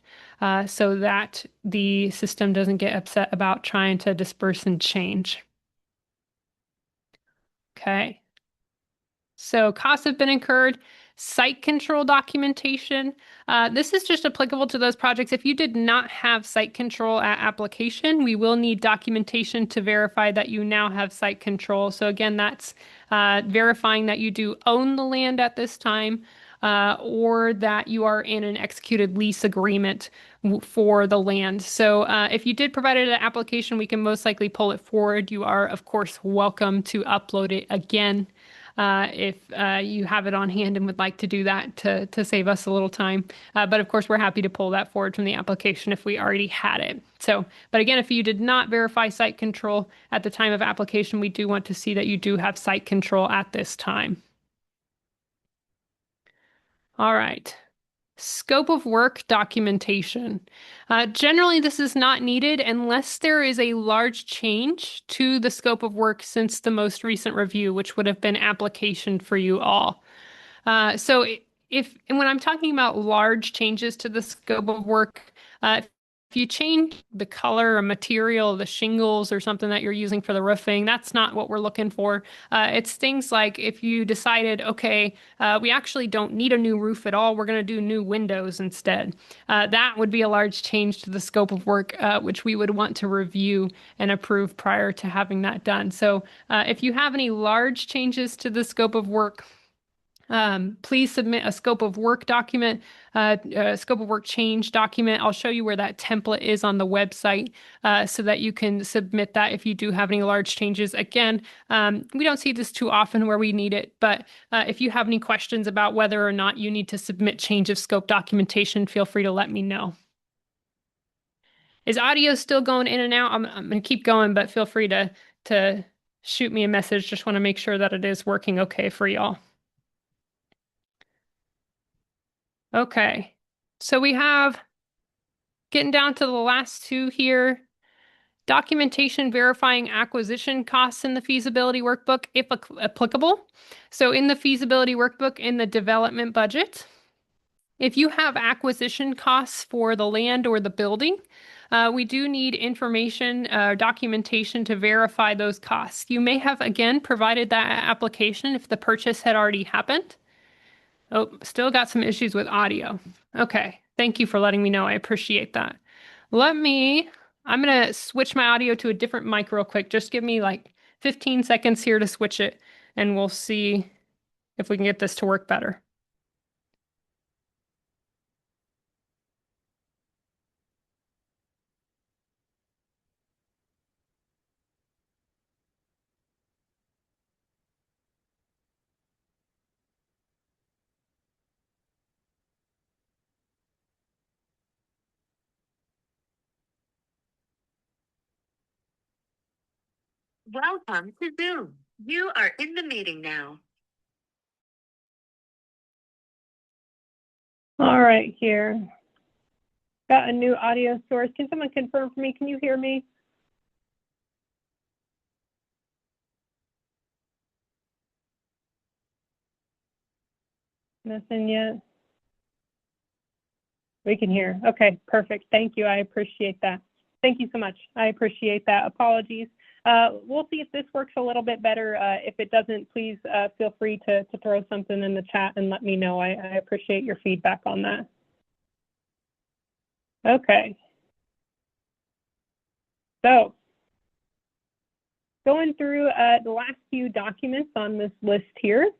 so that the system doesn't get upset about trying to disperse and change. Okay. So costs have been incurred. Site control documentation. This is just applicable to those projects. If you did not have site control at application, we will need documentation to verify that you now have site control. So again, that's verifying that you do own the land at this time, or that you are in an executed lease agreement for the land. So if you did provide it an application, we can most likely pull it forward. You are, of course, welcome to upload it again if you have it on hand and would like to do that to save us a little time. But of course, we're happy to pull that forward from the application if we already had it. So, but again, if you did not verify site control at the time of application, we do want to see that you do have site control at this time. All right. Scope of work documentation. Generally, this is not needed unless there is a large change to the scope of work since the most recent review, which would have been application for you all. So and when I'm talking about large changes to the scope of work, if you change the color or material of the shingles or something that you're using for the roofing, that's not what we're looking for. It's things like if you decided, okay, we actually don't need a new roof at all, we're going to do new windows instead. That would be a large change to the scope of work, which we would want to review and approve prior to having that done. So if you have any large changes to the scope of work, please submit a scope of work document, a scope of work change document. I'll show you where that template is on the website so that you can submit that if you do have any large changes. Again, we don't see this too often where we need it, but if you have any questions about whether or not you need to submit change of scope documentation, feel free to let me know. Is audio still going in and out? I'm going to keep going, but feel free to shoot me a message. Just want to make sure that it is working okay for y'all. Okay, so we have getting down to the last two here. Documentation verifying acquisition costs in the feasibility workbook, if applicable. So in the feasibility workbook, in the development budget, If you have acquisition costs for the land or the building, we do need information, documentation to verify those costs. You may have, again, provided that application if the purchase had already happened. Oh, still got some issues with audio. Okay, thank you for letting me know. I appreciate that. I'm gonna switch my audio to a different mic real quick. Just give me like 15 seconds here to switch it, and we'll see if we can get this to work better. Welcome to Zoom. You are in the meeting now. All right, here. Got a new audio source. Can someone confirm for me? Can you hear me? Nothing yet. We can hear. Okay, perfect. Thank you. I appreciate that. Thank you so much. I appreciate that. Apologies. We'll see if this works a little bit better. If it doesn't, please feel free to throw something in the chat and let me know. I appreciate your feedback on that. Okay. So going through the last few documents on this list here.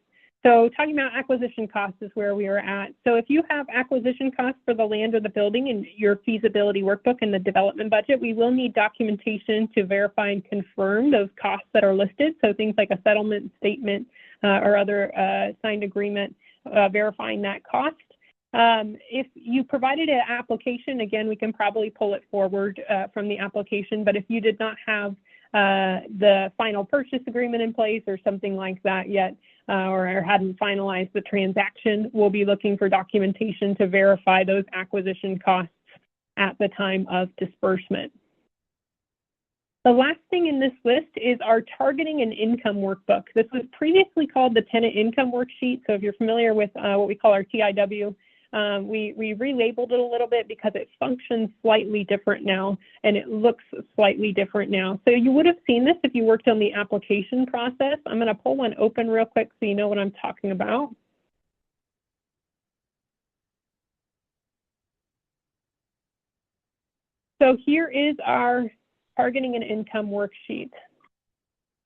So talking about acquisition costs is where we are at. So if you have acquisition costs for the land or the building in your feasibility workbook and the development budget, we will need documentation to verify and confirm those costs that are listed. So things like a settlement statement or other signed agreement verifying that cost. If you provided an application, again, we can probably pull it forward from the application, but if you did not have the final purchase agreement in place or something like that yet, or hadn't finalized the transaction, we'll be looking for documentation to verify those acquisition costs at the time of disbursement. The last thing in this list is our targeting and income workbook. This was previously called the tenant income worksheet. So if you're familiar with what we call our TIW, we relabeled it a little bit because it functions slightly different now and it looks slightly different now. So you would have seen this if you worked on the application process. I'm going to pull one open real quick so you know what I'm talking about. So here is our targeting and income worksheet.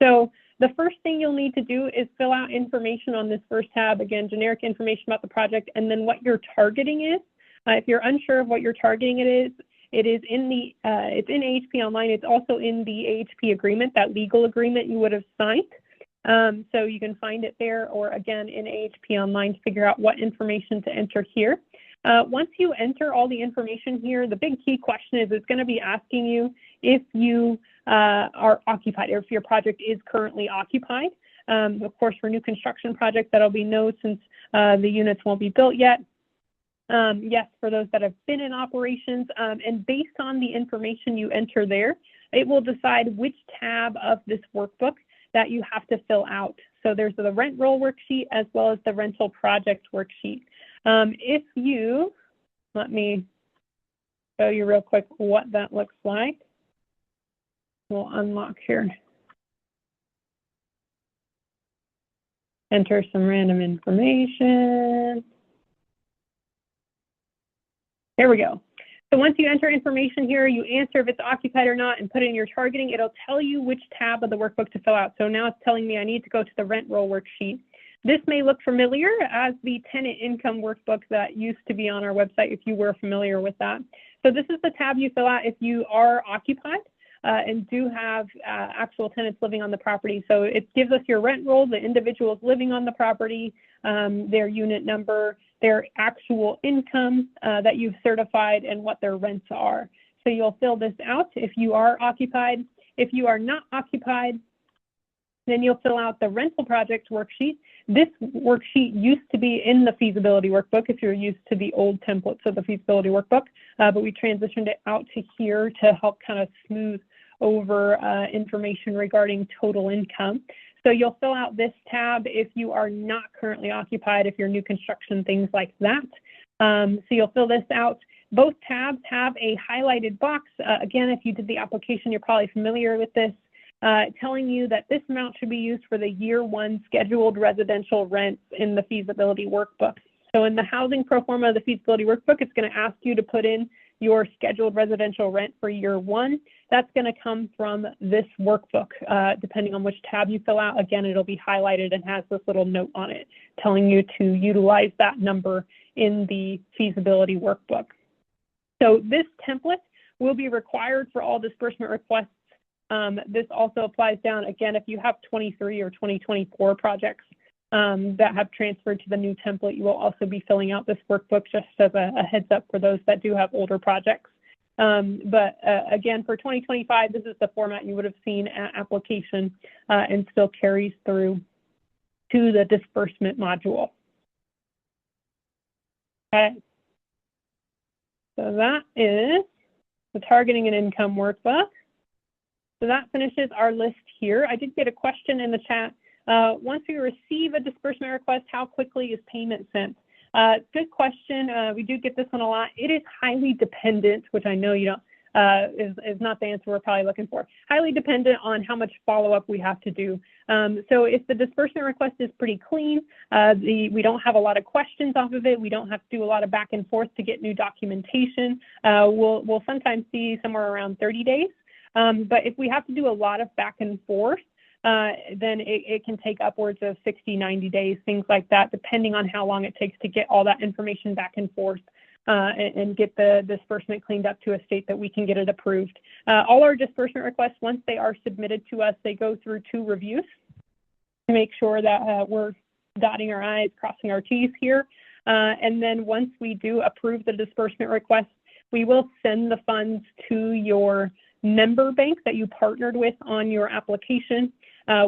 So the first thing you'll need to do is fill out information on this first tab. Again, generic information about the project, and then what your targeting is. If you're unsure of what your targeting it is in the it's in AHP Online. It's also in the AHP agreement, that legal agreement you would have signed. So you can find it there, or again in AHP Online to figure out what information to enter here. Once you enter all the information here, the big key question is it's going to be asking you if you are occupied, or if your project is currently occupied. Of course, for new construction projects, that'll be no, since the units won't be built yet. Yes, for those that have been in operations, and based on the information you enter there, it will decide which tab of this workbook that you have to fill out. So there's the rent roll worksheet as well as the rental project worksheet. If you, let me show you real quick what that looks like. We'll unlock here. Enter some random information. Here we go. So once you enter information here, you answer if it's occupied or not and put in your targeting. It'll tell you which tab of the workbook to fill out. So now it's telling me I need to go to the rent roll worksheet. This may look familiar as the tenant income workbook that used to be on our website, if you were familiar with that. So this is the tab you fill out if you are occupied and do have actual tenants living on the property. So it gives us your rent roll, the individuals living on the property, their unit number, their actual income that you've certified, and what their rents are. So you'll fill this out if you are occupied. If you are not occupied, then you'll fill out the rental project worksheet. This worksheet used to be in the feasibility workbook if you're used to the old templates of the feasibility workbook, but we transitioned it out to here to help kind of smooth over information regarding total income. So you'll fill out this tab if you are not currently occupied, if you're new construction, things like that. So you'll fill this out. Both tabs have a highlighted box. Again, if you did the application, you're probably familiar with this, telling you that this amount should be used for the year one scheduled residential rents in the feasibility workbook. So in the housing pro forma of the feasibility workbook, it's going to ask you to put in your scheduled residential rent for year one. That's going to come from this workbook, depending on which tab you fill out. Again, it'll be highlighted and has this little note on it telling you to utilize that number in the feasibility workbook. So this template will be required for all disbursement requests. This also applies down, again, if you have 23 or 2024 projects that have transferred to the new template, you will also be filling out this workbook just as a heads up for those that do have older projects. But again, for 2025, this is the format you would have seen at application and still carries through to the disbursement module. Okay. So that is the targeting and income workbook. So that finishes our list here. I did get a question in the chat. Once we receive a disbursement request, how quickly is payment sent? Good question. We do get this one a lot. It is highly dependent, which I know you don't, is not the answer we're probably looking for. Highly dependent on how much follow-up we have to do. So if the disbursement request is pretty clean, we don't have a lot of questions off of it, we don't have to do a lot of back and forth to get new documentation, we'll sometimes see somewhere around 30 days. But if we have to do a lot of back and forth, then it can take upwards of 60, 90 days, things like that, depending on how long it takes to get all that information back and forth and get the disbursement cleaned up to a state that we can get it approved. All our disbursement requests, once they are submitted to us, they go through 2 reviews to make sure that we're dotting our I's, crossing our T's here. And then once we do approve the disbursement request, we will send the funds to your member bank that you partnered with on your application.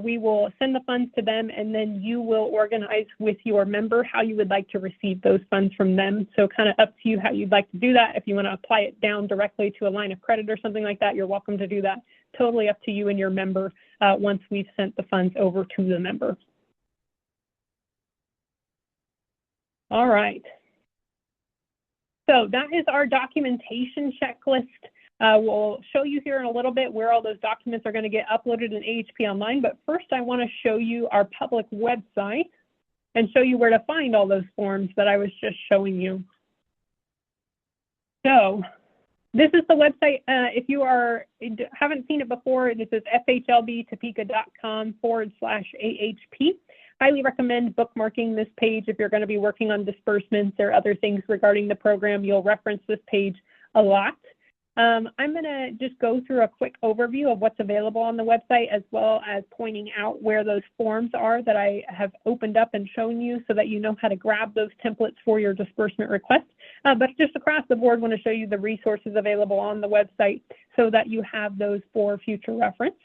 We will send the funds to them, and then you will organize with your member how you would like to receive those funds from them. So kind of up to you how you'd like to do that. If you want to apply it down directly to a line of credit or something like that, you're welcome to do that. Totally up to you and your member once we've sent the funds over to the member. All right. So that is our documentation checklist. We'll show you here in a little bit where all those documents are going to get uploaded in AHP Online, but first I want to show you our public website and show you where to find all those forms that I was just showing you. So this is the website. If you haven't seen it before, this is FHLBtopeka.com/AHP. Highly recommend bookmarking this page if you're going to be working on disbursements or other things regarding the program. You'll reference this page a lot. I'm going to just go through a quick overview of what's available on the website, as well as pointing out where those forms are that I have opened up and shown you so that you know how to grab those templates for your disbursement request. But just across the board, I want to show you the resources available on the website so that you have those for future reference.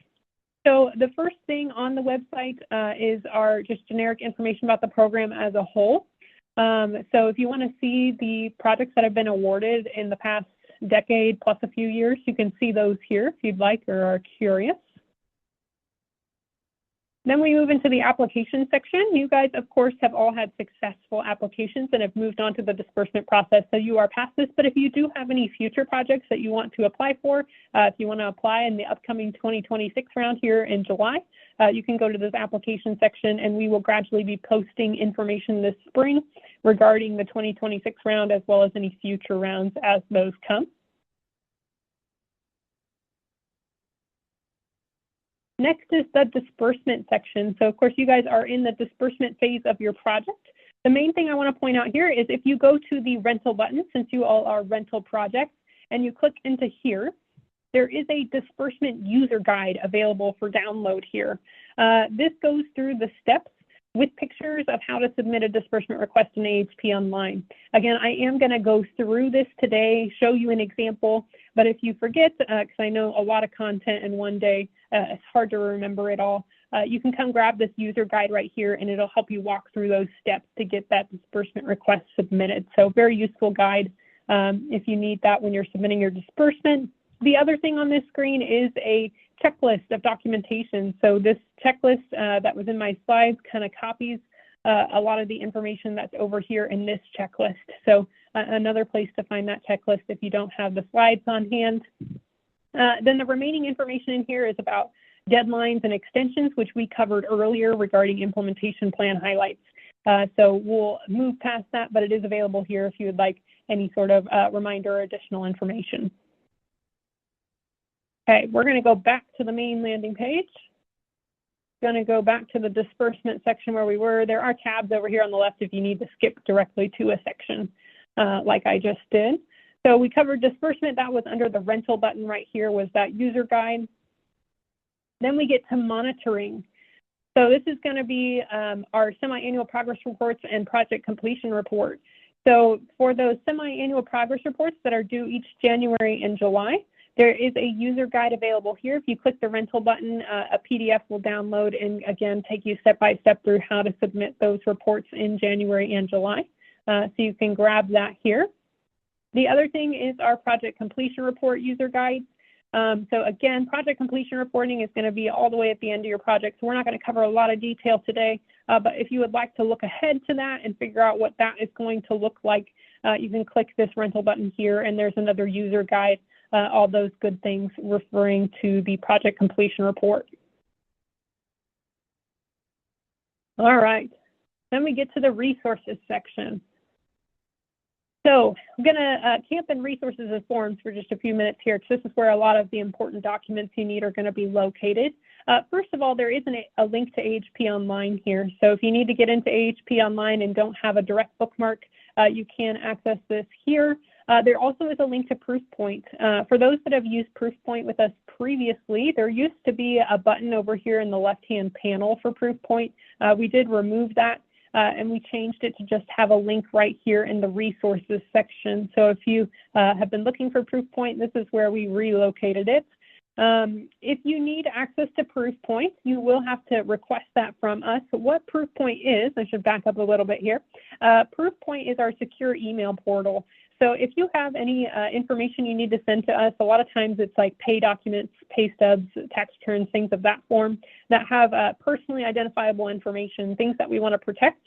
So the first thing on the website is our just generic information about the program as a whole. So if you want to see the projects that have been awarded in the past decade plus a few years, you can see those here if you'd like or are curious. Then we move into the application section. You guys, of course, have all had successful applications and have moved on to the disbursement process, so you are past this. But if you do have any future projects that you want to apply for, if you want to apply in the upcoming 2026 round here in July, you can go to this application section, and we will gradually be posting information this spring regarding the 2026 round, as well as any future rounds as those come. Next is the disbursement section. So of course you guys are in the disbursement phase of your project. The main thing I want to point out here is if you go to the rental button, since you all are rental projects, and you click into here, there is a disbursement user guide available for download here. This goes through the steps with pictures of how to submit a disbursement request in AHP Online. Again, I am going to go through this today, show you an example, but if you forget, because I know a lot of content in one day, it's hard to remember it all, you can come grab this user guide right here, and it'll help you walk through those steps to get that disbursement request submitted. So very useful guide if you need that when you're submitting your disbursement. The other thing on this screen is a checklist of documentation. So this checklist that was in my slides kind of copies a lot of the information that's over here in this checklist. So another place to find that checklist if you don't have the slides on hand. Then the remaining information in here is about deadlines and extensions, which we covered earlier regarding implementation plan highlights. So we'll move past that, but it is available here if you would like any sort of reminder or additional information. Okay, we're going to go back to the main landing page. Going to go back to the disbursement section where we were. There are tabs over here on the left if you need to skip directly to a section like I just did. So we covered disbursement. That was under the rental button right here was that user guide. Then we get to monitoring. So this is going to be our semi-annual progress reports and project completion report. So for those semi-annual progress reports that are due each January and July, there is a user guide available here. If you click the rental button, a PDF will download and again take you step by step through how to submit those reports in January and July. So you can grab that here. The other thing is our project completion report user guide. So again, project completion reporting is going to be all the way at the end of your project. So we're not going to cover a lot of detail today, but if you would like to look ahead to that and figure out what that is going to look like, you can click this rental button here and there's another user guide, all those good things referring to the project completion report. All right, then we get to the resources section. So I'm going to camp in resources and forms for just a few minutes here, because this is where a lot of the important documents you need are going to be located. First of all, there is a link to AHP Online here. So if you need to get into AHP Online and don't have a direct bookmark, you can access this here. There also is a link to Proofpoint. For those that have used Proofpoint with us previously, there used to be a button over here in the left-hand panel for Proofpoint. We did remove that. And we changed it to just have a link right here in the resources section. So if you have been looking for Proofpoint, this is where we relocated it. If you need access to Proofpoint, you will have to request that from us. What Proofpoint is, I should back up a little bit here. Proofpoint is our secure email portal. So if you have any information you need to send to us, a lot of times it's like pay documents, pay stubs, tax returns, things of that form that have personally identifiable information, things that we want to protect.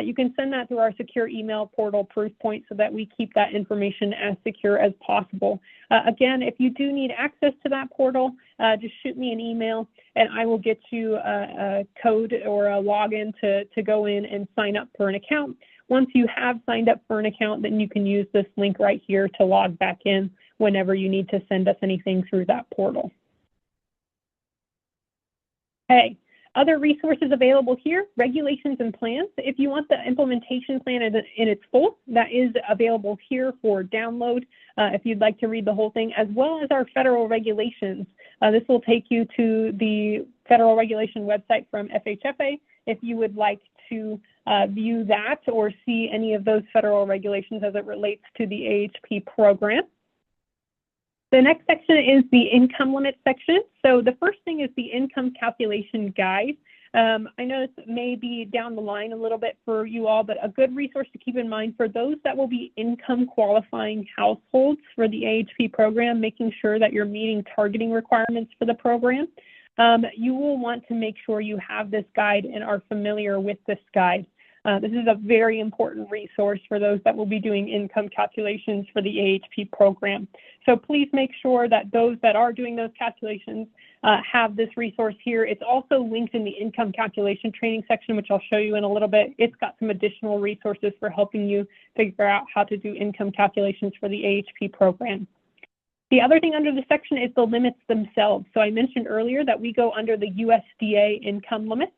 You can send that through our secure email portal Proofpoint so that we keep that information as secure as possible. Again, if you do need access to that portal, just shoot me an email and I will get you a code or a login to go in and sign up for an account. Once you have signed up for an account, then you can use this link right here to log back in whenever you need to send us anything through that portal. Okay, other resources available here, regulations and plans. If you want the implementation plan in its full, that is available here for download if you'd like to read the whole thing, as well as our federal regulations. This will take you to the federal regulation website from FHFA if you would like to view that or see any of those federal regulations as it relates to the AHP program. The next section is the income limit section. So the first thing is the income calculation guide. I know this may be down the line a little bit for you all, but a good resource to keep in mind for those that will be income qualifying households for the AHP program, making sure that you're meeting targeting requirements for the program. You will want to make sure you have this guide and are familiar with this guide. This is a very important resource for those that will be doing income calculations for the AHP program. So please make sure that those that are doing those calculations have this resource here. It's also linked in the income calculation training section, which I'll show you in a little bit. It's got some additional resources for helping you figure out how to do income calculations for the AHP program. The other thing under the section is the limits themselves. So I mentioned earlier that we go under the USDA income limits.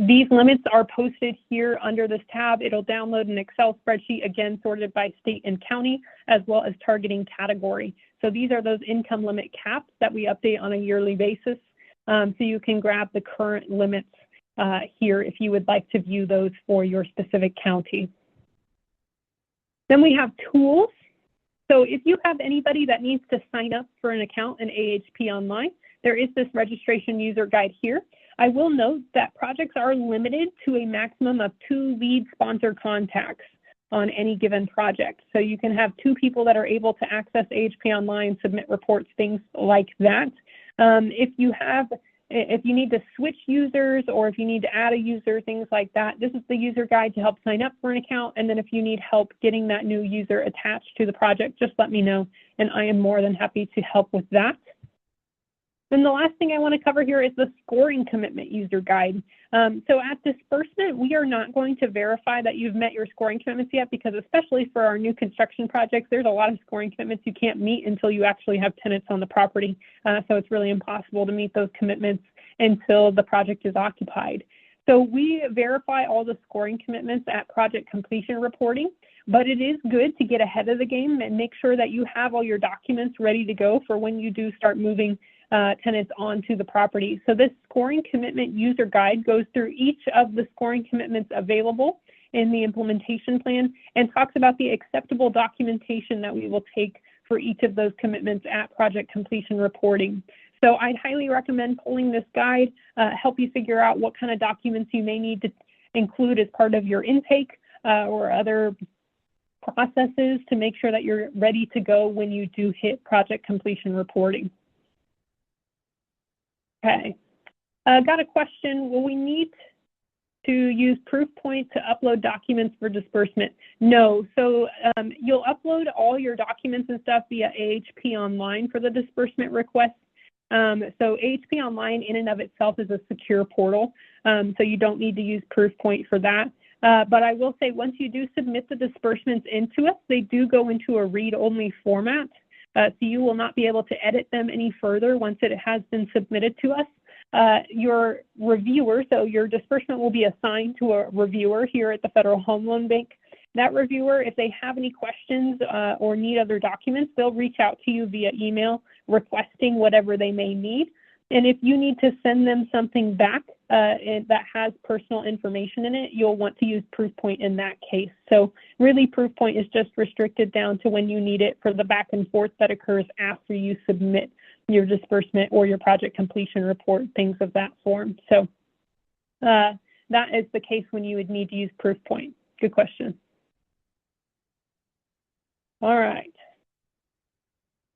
These limits are posted here under this tab. It'll download an Excel spreadsheet, again, sorted by state and county, as well as targeting category. So these are those income limit caps that we update on a yearly basis. So you can grab the current limits here if you would like to view those for your specific county. Then we have tools. So if you have anybody that needs to sign up for an account in AHP Online, there is this registration user guide here. I will note that projects are limited to a maximum of 2 lead sponsor contacts on any given project. So you can have 2 people that are able to access AHP Online, submit reports, things like that. If you have if you need to switch users or if you need to add a user, things like that, this is the user guide to help sign up for an account. And then if you need help getting that new user attached to the project, just let me know, and I am more than happy to help with that. Then the last thing I want to cover here is the scoring commitment user guide. So at disbursement, we are not going to verify that you've met your scoring commitments yet, because especially for our new construction projects, there's a lot of scoring commitments you can't meet until you actually have tenants on the property. So it's really impossible to meet those commitments until the project is occupied. So we verify all the scoring commitments at project completion reporting, but it is good to get ahead of the game and make sure that you have all your documents ready to go for when you do start moving tenants onto the property. So this scoring commitment user guide goes through each of the scoring commitments available in the implementation plan and talks about the acceptable documentation that we will take for each of those commitments at project completion reporting. So I'd highly recommend pulling this guide, help you figure out what kind of documents you may need to include as part of your intake or other processes to make sure that you're ready to go when you do hit project completion reporting. Okay, got a question. Will we need to use Proofpoint to upload documents for disbursement? No, so you'll upload all your documents and stuff via AHP Online for the disbursement request. So AHP Online in and of itself is a secure portal, so you don't need to use Proofpoint for that. But I will say once you do submit the disbursements into us, they do go into a read-only format. So you will not be able to edit them any further once it has been submitted to us. Your reviewer, so your disbursement will be assigned to a reviewer here at the Federal Home Loan Bank. That reviewer, if they have any questions or need other documents, they'll reach out to you via email requesting whatever they may need. And if you need to send them something back that has personal information in it, you'll want to use Proofpoint in that case. So really, Proofpoint is just restricted down to when you need it for the back and forth that occurs after you submit your disbursement or your project completion report, things of that form. So that is the case when you would need to use Proofpoint. Good question. All right.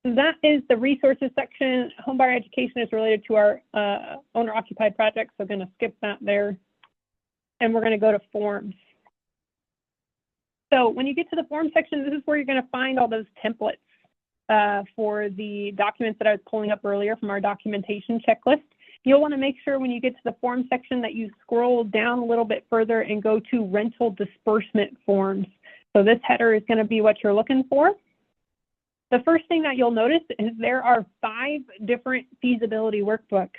That is the resources section. Homebuyer education is related to our owner-occupied projects, so I'm going to skip that there. And we're going to go to forms. So when you get to the form section, this is where you're going to find all those templates for the documents that I was pulling up earlier from our documentation checklist. You'll want to make sure when you get to the form section that you scroll down a little bit further and go to rental disbursement forms. So this header is going to be what you're looking for. The first thing that you'll notice is there are 5 different feasibility workbooks.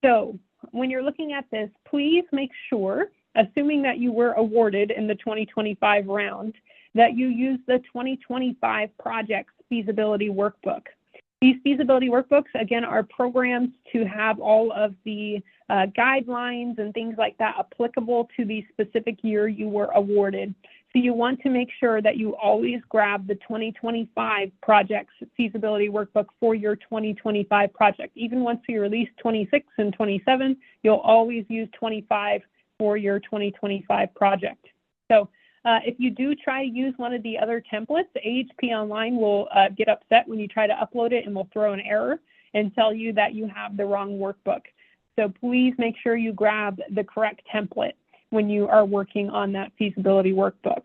So when you're looking at this, please make sure, assuming that you were awarded in the 2025 round, that you use the 2025 projects feasibility workbook. These feasibility workbooks, again, are programs to have all of the guidelines and things like that applicable to the specific year you were awarded. So you want to make sure that you always grab the 2025 projects feasibility workbook for your 2025 project. Even once you release 26 and 27, you'll always use 25 for your 2025 project. So if you do try to use one of the other templates, AHP Online will get upset when you try to upload it and will throw an error and tell you that you have the wrong workbook. So please make sure you grab the correct template when you are working on that feasibility workbook.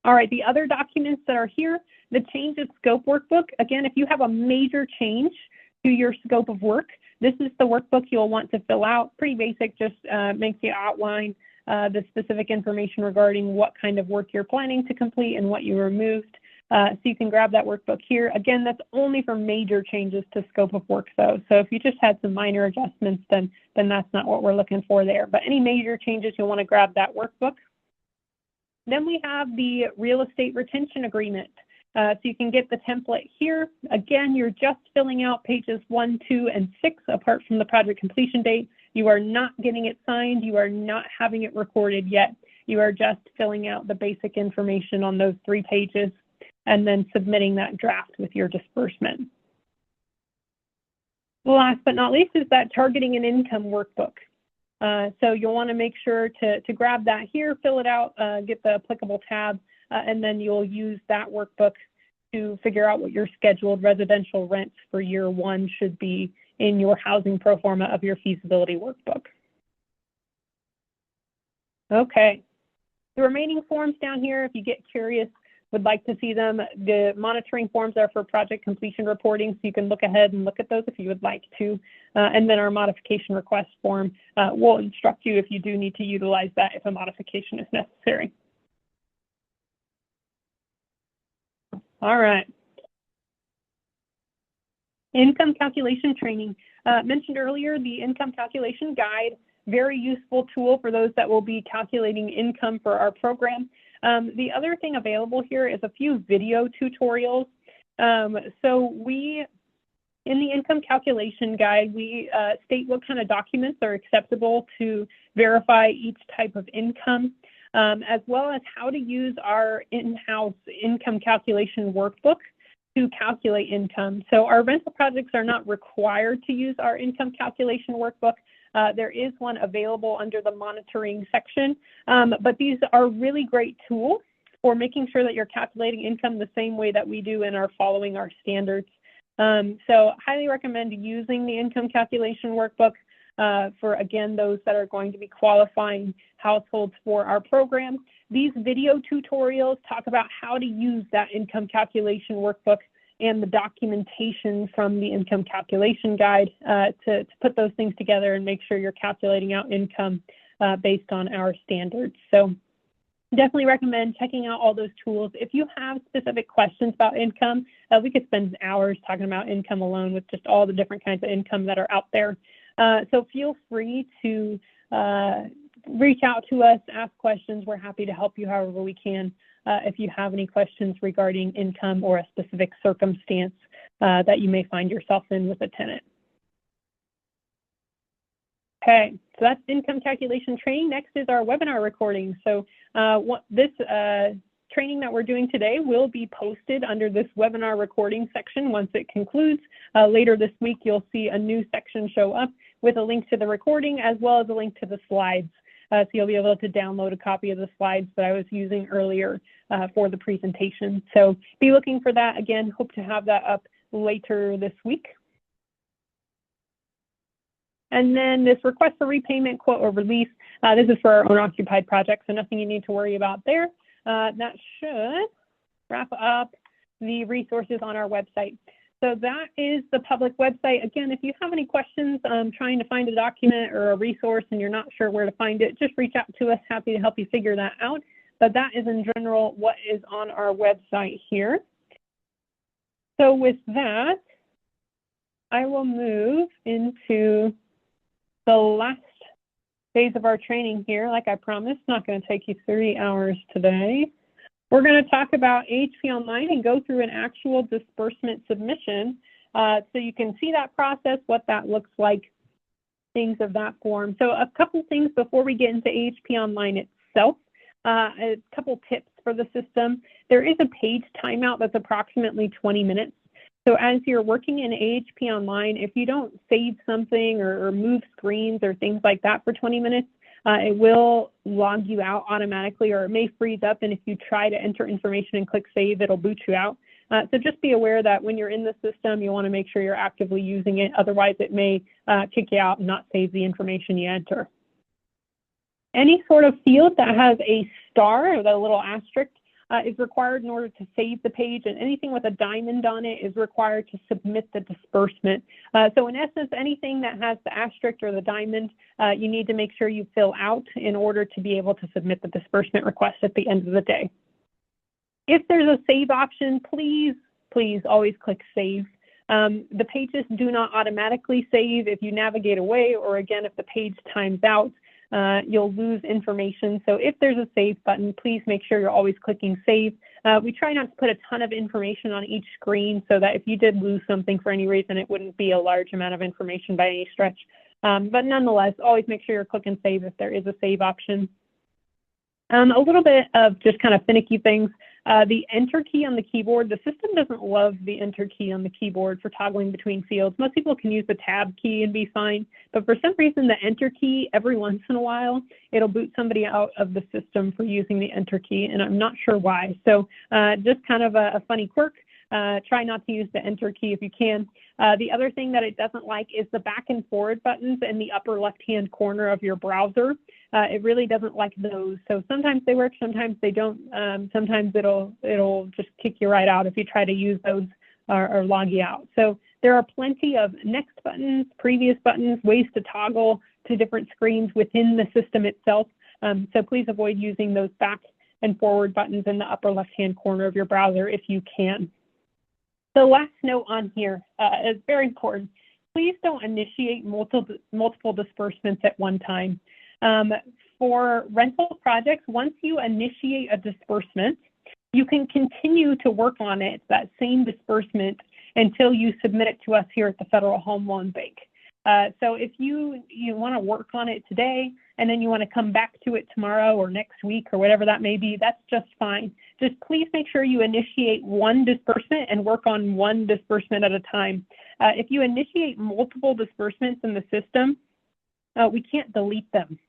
All right, the other documents that are here, the change of scope workbook. Again, if you have a major change to your scope of work, this is the workbook you'll want to fill out. Pretty basic, just makes you outline the specific information regarding what kind of work you're planning to complete and what you removed. So you can grab that workbook here. Again, that's only for major changes to scope of work though. So if you just had some minor adjustments, then that's not what we're looking for there. But any major changes, you'll want to grab that workbook. Then we have the real estate retention agreement. So you can get the template here. Again, you're just filling out pages 1, 2, and 6 apart from the project completion date. You are not getting it signed. You are not having it recorded yet. You are just filling out the basic information on those 3 pages and then submitting that draft with your disbursement. Last but not least is that targeting an income workbook. So you'll want to make sure to grab that here, fill it out, get the applicable tab, and then you'll use that workbook to figure out what your scheduled residential rents for year 1 should be in your housing pro forma of your feasibility workbook. Okay, the remaining forms down here, if you get curious, would like to see them, the monitoring forms are for project completion reporting, so you can look ahead and look at those if you would like to. And then our modification request form will instruct you if you do need to utilize that if a modification is necessary. All right. Income calculation training. Mentioned earlier, the income calculation guide, very useful tool for those that will be calculating income for our program. The other thing available here is a few video tutorials. In the income calculation guide, we state what kind of documents are acceptable to verify each type of income, as well as how to use our in-house income calculation workbook to calculate income. So our rental projects are not required to use our income calculation workbook. There is one available under the monitoring section, but these are really great tools for making sure that you're calculating income the same way that we do and are following our standards. So highly recommend using the income calculation workbook for, again, those that are going to be qualifying households for our program. These video tutorials talk about how to use that income calculation workbook and the documentation from the income calculation guide to put those things together and make sure you're calculating out income based on our standards. So definitely recommend checking out all those tools. If you have specific questions about income, we could spend hours talking about income alone with just all the different kinds of income that are out there. So feel free to reach out to us, ask questions. We're happy to help you however we can if you have any questions regarding income or a specific circumstance that you may find yourself in with a tenant. Okay, so that's income calculation training. Next is our webinar recording. So this training that we're doing today will be posted under this webinar recording section once it concludes. Later this week, you'll see a new section show up with a link to the recording as well as a link to the slides. So you'll be able to download a copy of the slides that I was using earlier for the presentation. So be looking for that. Again, hope to have that up later this week. And then this request for repayment, quote, or release. This is for our owner-occupied project, so nothing you need to worry about there. That should wrap up the resources on our website. So that is the public website. Again, if you have any questions trying to find a document or a resource and you're not sure where to find it, just reach out to us. Happy to help you figure that out. But that is in general what is on our website here. So with that, I will move into the last phase of our training here. Like I promised, not going to take you 3 hours today. We're going to talk about AHP Online and go through an actual disbursement submission so you can see that process, what that looks like, things of that form. So a couple things before we get into AHP Online itself, a couple tips for the system. There is a page timeout that's approximately 20 minutes. So as you're working in AHP Online, if you don't save something or move screens or things like that for 20 minutes, it will log you out automatically, or it may freeze up, and if you try to enter information and click save, it'll boot you out. So just be aware that when you're in the system, you want to make sure you're actively using it. Otherwise, it may kick you out and not save the information you enter. Any sort of field that has a star or the little asterisk is required in order to save the page, and anything with a diamond on it is required to submit the disbursement. So in essence, anything that has the asterisk or the diamond, you need to make sure you fill out in order to be able to submit the disbursement request at the end of the day. If there's a save option, please always click save. The pages do not automatically save. If you navigate away, or again, if the page times out, you'll lose information. So if there's a save button, please make sure you're always clicking save. We try not to put a ton of information on each screen so that if you did lose something for any reason, it wouldn't be a large amount of information by any stretch. But nonetheless, always make sure you're clicking save if there is a save option. A little bit of just kind of finicky things. The enter key on the keyboard, the system doesn't love the enter key on the keyboard for toggling between fields. Most people can use the tab key and be fine, but for some reason the enter key, every once in a while, it'll boot somebody out of the system for using the enter key, and I'm not sure why. So just kind of a funny quirk. Try not to use the enter key if you can. The other thing that it doesn't like is the back and forward buttons in the upper left-hand corner of your browser. It really doesn't like those. So sometimes they work, sometimes they don't. Sometimes it'll just kick you right out if you try to use those or log you out. So there are plenty of next buttons, previous buttons, ways to toggle to different screens within the system itself. So please avoid using those back and forward buttons in the upper left-hand corner of your browser if you can. The last note on here is very important. Please don't initiate multiple disbursements at one time. For rental projects, once you initiate a disbursement, you can continue to work on it, that same disbursement, until you submit it to us here at the Federal Home Loan Bank. So if you want to work on it today and then you want to come back to it tomorrow or next week or whatever that may be, that's just fine. Just please make sure you initiate one disbursement and work on one disbursement at a time. If you initiate multiple disbursements in the system, we can't delete them.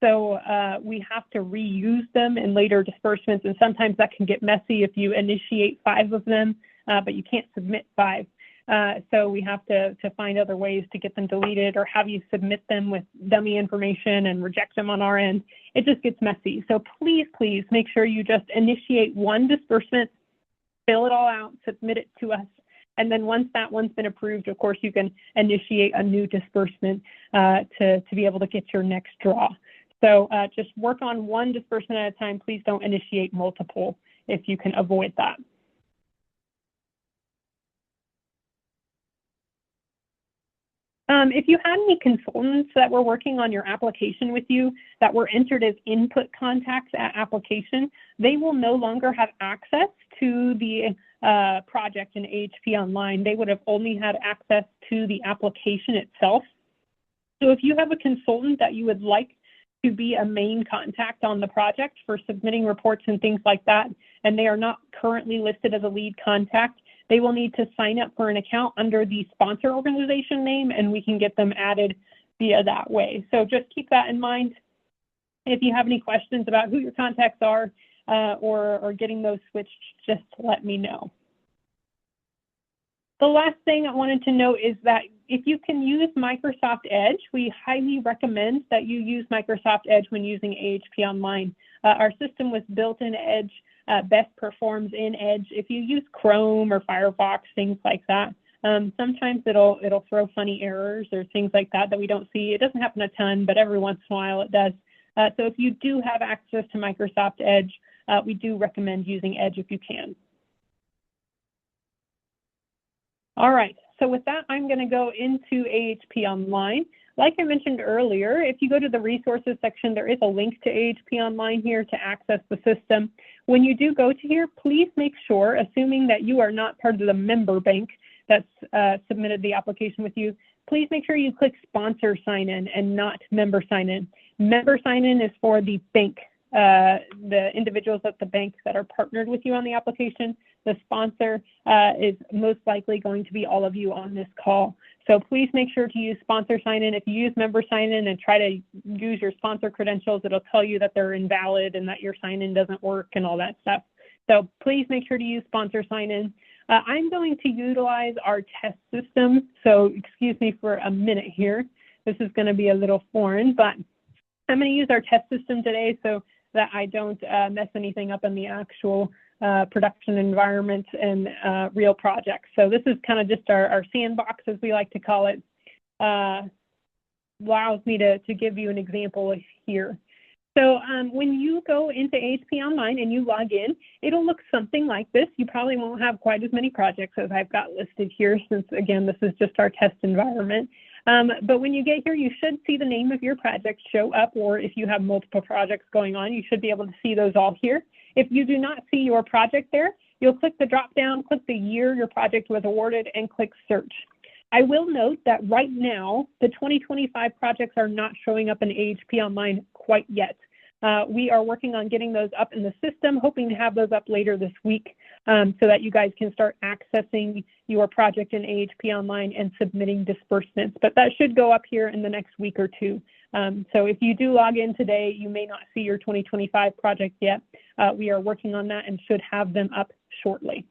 So we have to reuse them in later disbursements, and sometimes that can get messy if you initiate 5 of them, but you can't submit 5. So we have to find other ways to get them deleted or have you submit them with dummy information and reject them on our end. It just gets messy. So please, please make sure you just initiate one disbursement, fill it all out, submit it to us. And then once that one's been approved, of course, you can initiate a new disbursement to be able to get your next draw. So just work on one disbursement at a time. Please don't initiate multiple if you can avoid that. If you had any consultants that were working on your application with you that were entered as input contacts at application, they will no longer have access to the project in AHP Online. They would have only had access to the application itself. So if you have a consultant that you would like to be a main contact on the project for submitting reports and things like that, and they are not currently listed as a lead contact, they will need to sign up for an account under the sponsor organization name, and we can get them added via that way. So just keep that in mind. If you have any questions about who your contacts are or getting those switched, just let me know. The last thing I wanted to note is that if you can use Microsoft Edge, we highly recommend that you use Microsoft Edge when using AHP Online. Our system was built in Edge. Best performs in Edge. If you use Chrome or Firefox, things like that, sometimes it'll throw funny errors or things like that that we don't see. It doesn't happen a ton, but every once in a while it does. So if you do have access to Microsoft Edge, we do recommend using Edge if you can. All right, so with that, I'm going to go into AHP Online. Like I mentioned earlier, if you go to the resources section, there is a link to AHP Online here to access the system. When you do go to here, please make sure, assuming that you are not part of the member bank that's submitted the application with you, please make sure you click sponsor sign in and not member sign in. Member sign in is for the bank, the individuals at the bank that are partnered with you on the application. The sponsor is most likely going to be all of you on this call. So please make sure to use sponsor sign-in. If you use member sign-in and try to use your sponsor credentials, it'll tell you that they're invalid and that your sign-in doesn't work and all that stuff. So please make sure to use sponsor sign-in. I'm going to utilize our test system. So excuse me for a minute here. This is going to be a little foreign, but I'm going to use our test system today so that I don't mess anything up in the actual production environment and real projects. So this is kind of just our sandbox, as we like to call it. Allows me to give you an example here. So when you go into AHP Online and you log in, it'll look something like this. You probably won't have quite as many projects as I've got listed here, since again, this is just our test environment. But when you get here, you should see the name of your project show up, or if you have multiple projects going on, you should be able to see those all here. If you do not see your project there, you'll click the drop down, click the year your project was awarded, and click search. I will note that right now, the 2025 projects are not showing up in AHP Online quite yet. We are working on getting those up in the system, hoping to have those up later this week so that you guys can start accessing your project in AHP Online and submitting disbursements. But that should go up here in the next week or two. So if you do log in today, you may not see your 2025 project yet. We are working on that and should have them up shortly.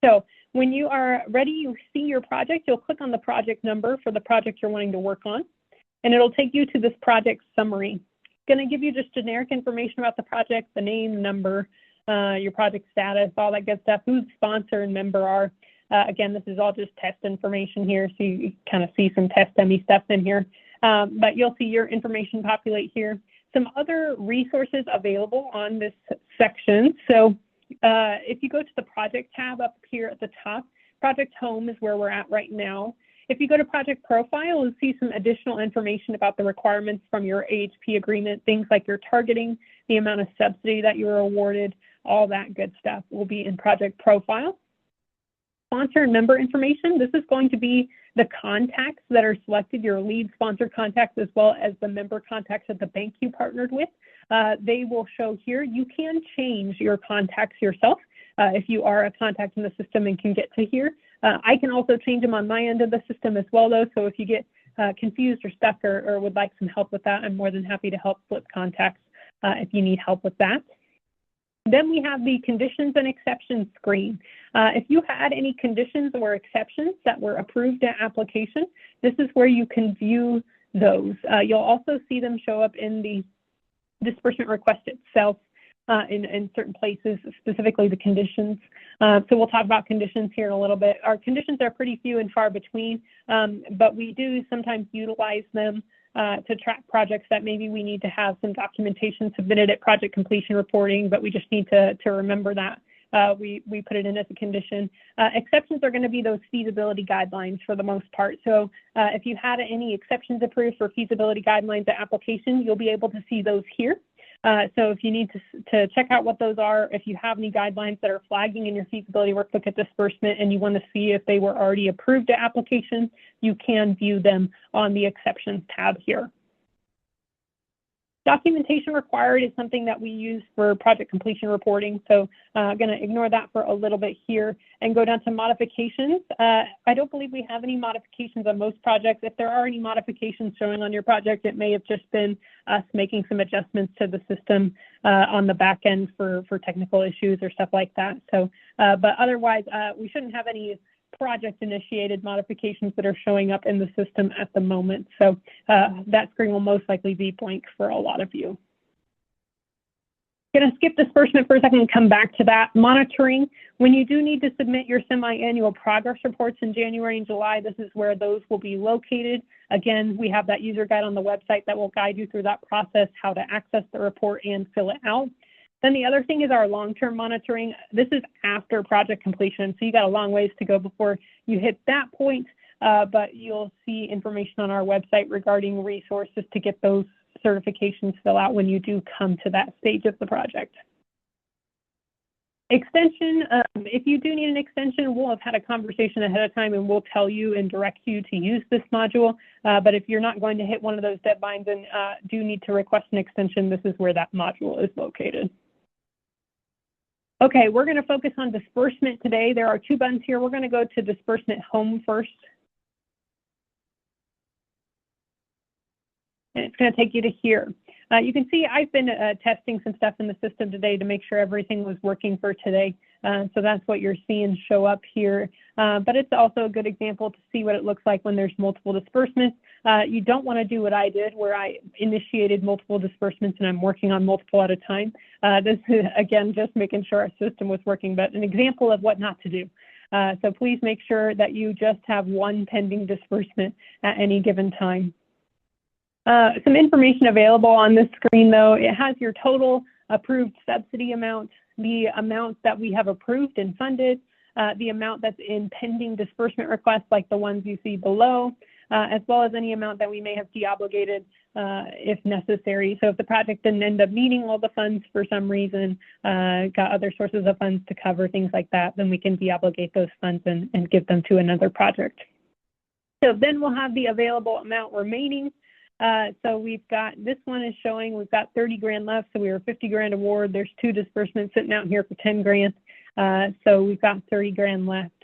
So when you are ready, you see your project, you'll click on the project number for the project you're wanting to work on, and it'll take you to this project summary. It's going to give you just generic information about the project, the name, number, your project status, all that good stuff, who the sponsor and member are. Again, this is all just test information here, so you kind of see some test dummy stuff in here. But you'll see your information populate here. Some other resources available on this section. So if you go to the project tab up here at the top, project home is where we're at right now. If you go to project profile, you'll see some additional information about the requirements from your AHP agreement, things like your targeting, the amount of subsidy that you were awarded, all that good stuff will be in project profile. Sponsor and member information. This is going to be the contacts that are selected, your lead sponsor contacts, as well as the member contacts at the bank you partnered with. They will show here. You can change your contacts yourself if you are a contact in the system and can get to here. I can also change them on my end of the system as well, though. So if you get confused or stuck or would like some help with that, I'm more than happy to help flip contacts if you need help with that. Then we have the conditions and exceptions screen. If you had any conditions or exceptions that were approved at application, this is where you can view those. You'll also see them show up in the disbursement request itself in certain places, specifically the conditions. So we'll talk about conditions here in a little bit. Our conditions are pretty few and far between, but we do sometimes utilize them to track projects that maybe we need to have some documentation submitted at project completion reporting, but we just need to remember that. We put it in as a condition. Exceptions are going to be those feasibility guidelines for the most part. So if you had any exceptions approved for feasibility guidelines at application, you'll be able to see those here. So if you need to check out what those are, if you have any guidelines that are flagging in your feasibility workbook at disbursement and you want to see if they were already approved at application, you can view them on the exceptions tab here. Documentation required is something that we use for project completion reporting. So I'm going to ignore that for a little bit here and go down to modifications. I don't believe we have any modifications on most projects. If there are any modifications showing on your project, it may have just been us making some adjustments to the system on the back end for technical issues or stuff like that. So, but otherwise, we shouldn't have any project initiated modifications that are showing up in the system at the moment. So that screen will most likely be blank for a lot of you. Going to skip disbursement for a second and come back to that. Monitoring, when you do need to submit your semi-annual progress reports in January and July, this is where those will be located. Again, we have that user guide on the website that will guide you through that process, how to access the report and fill it out. Then the other thing is our long-term monitoring. This is after project completion, so you got a long ways to go before you hit that point, but you'll see information on our website regarding resources to get those certifications filled out when you do come to that stage of the project. Extension, if you do need an extension, we'll have had a conversation ahead of time and we'll tell you and direct you to use this module. But if you're not going to hit one of those deadlines and do need to request an extension, this is where that module is located. Okay, we're going to focus on disbursement today. There are two buttons here. We're going to go to disbursement home first. And it's going to take you to here. You can see I've been testing some stuff in the system today to make sure everything was working for today. So that's what you're seeing show up here. But it's also a good example to see what it looks like when there's multiple disbursements. You don't want to do what I did, where I initiated multiple disbursements and I'm working on multiple at a time. This is, again, just making sure our system was working, but an example of what not to do. So please make sure that you just have one pending disbursement at any given time. Some information available on this screen, though. It has your total approved subsidy amount, the amount that we have approved and funded, the amount that's in pending disbursement requests like the ones you see below, as well as any amount that we may have deobligated if necessary. So if the project didn't end up needing all the funds for some reason, got other sources of funds to cover things like that, then we can deobligate those funds and give them to another project. So then we'll have the available amount remaining. So we've got, this one is showing we've got 30 grand left, so we were 50 grand award. There's two disbursements sitting out here for 10 grand. So we've got 30 grand left.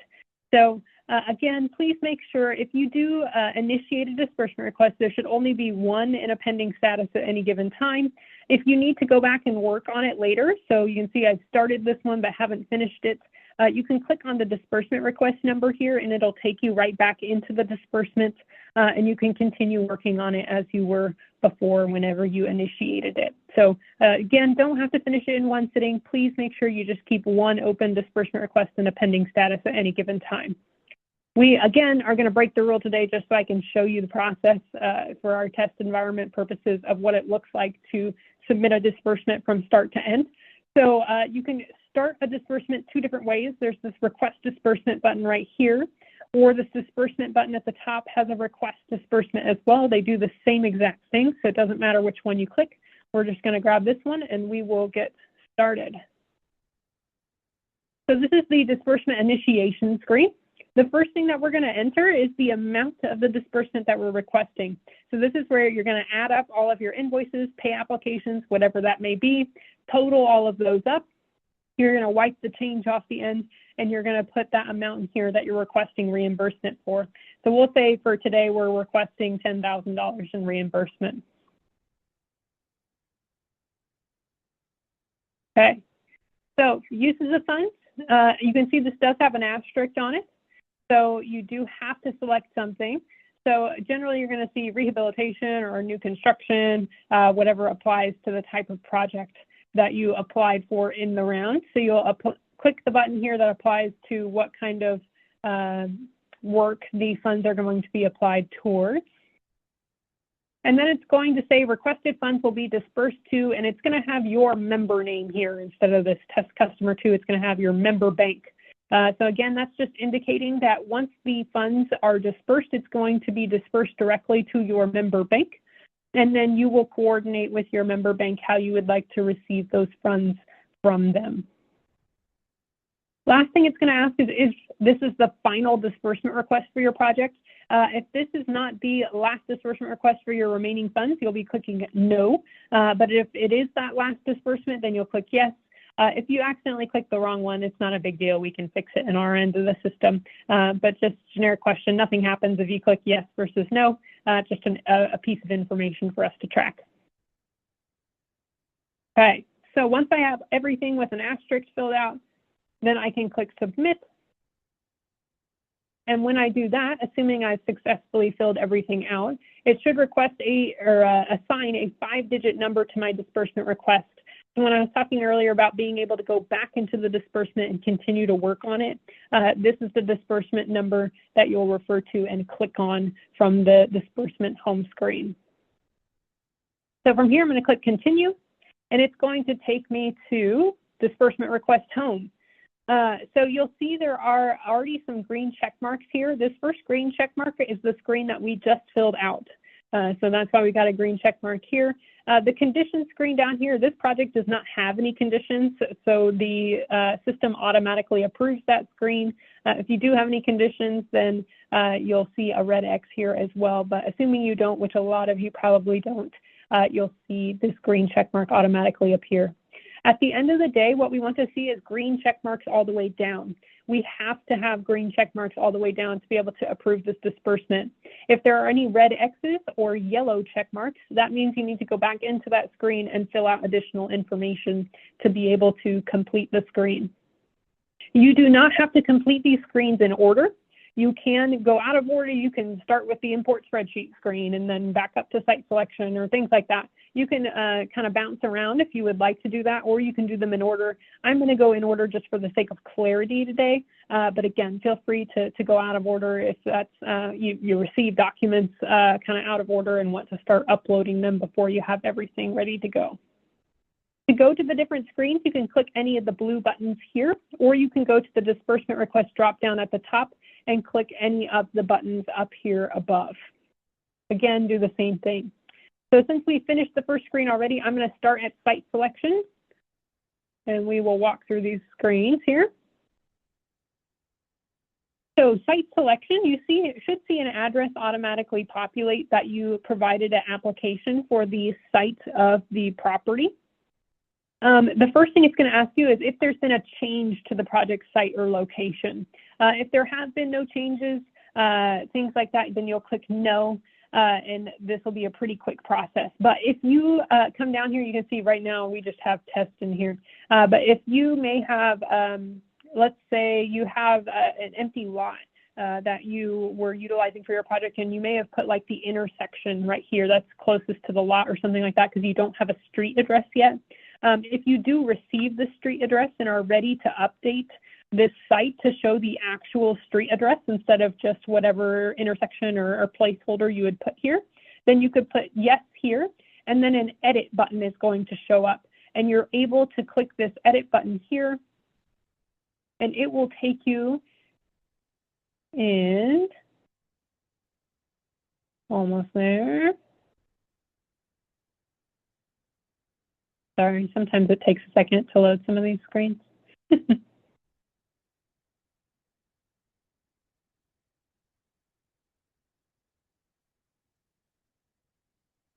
So again, please make sure if you do initiate a disbursement request, there should only be one in a pending status at any given time. If you need to go back and work on it later, so you can see I've started this one but haven't finished it, you can click on the disbursement request number here, and it'll take you right back into the disbursement, and you can continue working on it as you were before whenever you initiated it. So again, don't have to finish it in one sitting. Please make sure you just keep one open disbursement request in a pending status at any given time. We, again, are going to break the rule today just so I can show you the process for our test environment purposes of what it looks like to submit a disbursement from start to end. So you can start a disbursement two different ways. There's this request disbursement button right here, or this disbursement button at the top has a request disbursement as well. They do the same exact thing, so it doesn't matter which one you click. We're just going to grab this one and we will get started. So this is the disbursement initiation screen. The first thing that we're going to enter is the amount of the disbursement that we're requesting. So this is where you're going to add up all of your invoices, pay applications, whatever that may be, total all of those up. You're going to wipe the change off the end, and you're going to put that amount in here that you're requesting reimbursement for. So we'll say for today we're requesting $10,000 in reimbursement. Okay, so uses of funds, you can see this does have an asterisk on it. So you do have to select something. So generally you're going to see rehabilitation or new construction, whatever applies to the type of project that you applied for in the round. So you'll click the button here that applies to what kind of work the funds are going to be applied towards. And then it's going to say requested funds will be dispersed to, and it's going to have your member name here instead of this test customer to. It's going to have your member bank. So again, that's just indicating that once the funds are dispersed, it's going to be dispersed directly to your member bank. And then you will coordinate with your member bank how you would like to receive those funds from them. Last thing it's going to ask is this is the final disbursement request for your project. If this is not the last disbursement request for your remaining funds, you'll be clicking no. But if it is that last disbursement, then you'll click yes. If you accidentally click the wrong one, it's not a big deal. We can fix it in our end of the system. But just generic question, nothing happens if you click yes versus no. Just a piece of information for us to track. Okay, so once I have everything with an asterisk filled out, then I can click submit. And when I do that, assuming I've successfully filled everything out, it should request assign a 5-digit number to my disbursement request. So when I was talking earlier about being able to go back into the disbursement and continue to work on it, this is the disbursement number that you'll refer to and click on from the disbursement home screen. So from here, I'm going to click continue, and it's going to take me to disbursement request home. So you'll see there are already some green check marks here. This first green check mark is the screen that we just filled out. So that's why we got a green check mark here. The condition screen down here, this project does not have any conditions, so the system automatically approves that screen. If you do have any conditions, then you'll see a red X here as well. But assuming you don't, which a lot of you probably don't, you'll see this green check mark automatically appear. At the end of the day, what we want to see is green check marks all the way down. We have to have green check marks all the way down to be able to approve this disbursement. If there are any red X's or yellow check marks, that means you need to go back into that screen and fill out additional information to be able to complete the screen. You do not have to complete these screens in order. You can go out of order. You can start with the import spreadsheet screen and then back up to site selection or things like that. You can kind of bounce around if you would like to do that, or you can do them in order. I'm going to go in order just for the sake of clarity today. But again, feel free to go out of order if that's you receive documents kind of out of order and want to start uploading them before you have everything ready to go. To go to the different screens, you can click any of the blue buttons here, or you can go to the disbursement request drop-down at the top and click any of the buttons up here above. Again, do the same thing. So since we finished the first screen already, I'm going to start at site selection, and we will walk through these screens here. So site selection, you should see an address automatically populate that you provided an application for the site of the property. The first thing it's going to ask you is if there's been a change to the project site or location. If there have been no changes, things like that, then you'll click no, and this will be a pretty quick process. But if you come down here, you can see right now we just have test in here. But if you may have let's say you have an empty lot that you were utilizing for your project, and you may have put like the intersection right here that's closest to the lot or something like that because you don't have a street address yet. If you do receive the street address and are ready to update this site to show the actual street address instead of just whatever intersection or placeholder you would put here, then you could put yes here, and then an edit button is going to show up. And you're able to click this edit button here, and it will take you in, almost there. Sorry, sometimes it takes a second to load some of these screens.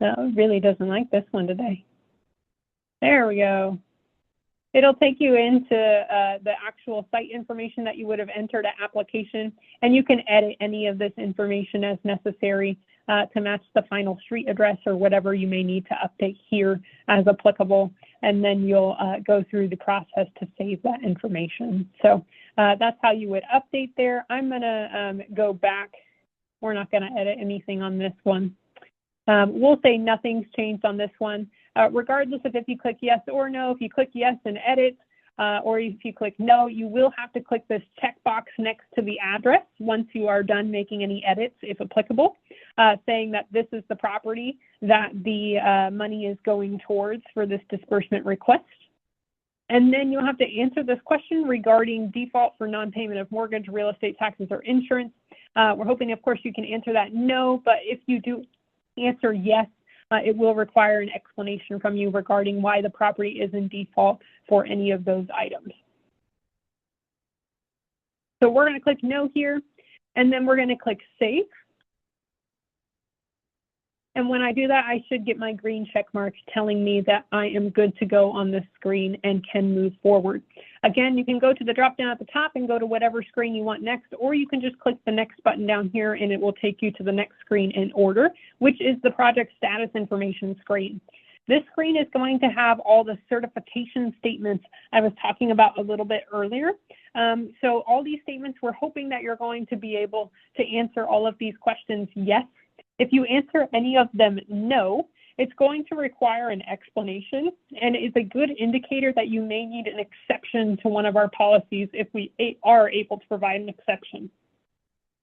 No, it really doesn't like this one today. There we go. It'll take you into the actual site information that you would have entered an application, and you can edit any of this information as necessary to match the final street address or whatever you may need to update here as applicable, and then you'll go through the process to save that information. So that's how you would update there. I'm gonna go back. We're not gonna edit anything on this one. We'll say nothing's changed on this one. Regardless of if you click yes or no, if you click yes and edit, or if you click no, you will have to click this checkbox next to the address once you are done making any edits, if applicable, saying that this is the property that the money is going towards for this disbursement request. And then you'll have to answer this question regarding default for non-payment of mortgage, real estate taxes, or insurance. We're hoping, of course, you can answer that no, but if you do answer yes, it will require an explanation from you regarding why the property is in default for any of those items. So we're going to click no here, and then we're going to click save. And when I do that, I should get my green check mark telling me that I am good to go on this screen and can move forward. Again, you can go to the drop down at the top and go to whatever screen you want next, or you can just click the next button down here and it will take you to the next screen in order, which is the project status information screen. This screen is going to have all the certification statements I was talking about a little bit earlier. So all these statements, we're hoping that you're going to be able to answer all of these questions yes. If you answer any of them no, it's going to require an explanation, and it's a good indicator that you may need an exception to one of our policies if we are able to provide an exception.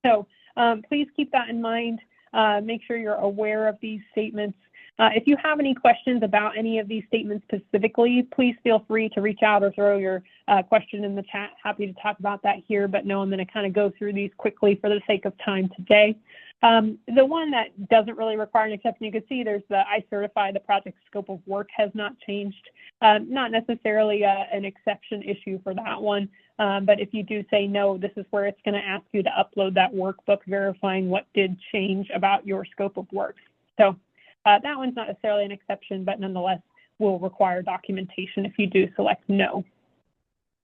So please keep that in mind. Make sure you're aware of these statements. If you have any questions about any of these statements specifically, please feel free to reach out or throw your question in the chat. Happy to talk about that here, but no, I'm going to kind of go through these quickly for the sake of time today. The one that doesn't really require an exception, you can see there's the I certify the project scope of work has not changed. Not necessarily an exception issue for that one, but if you do say no, this is where it's going to ask you to upload that workbook verifying what did change about your scope of work. So that one's not necessarily an exception, but nonetheless will require documentation if you do select no.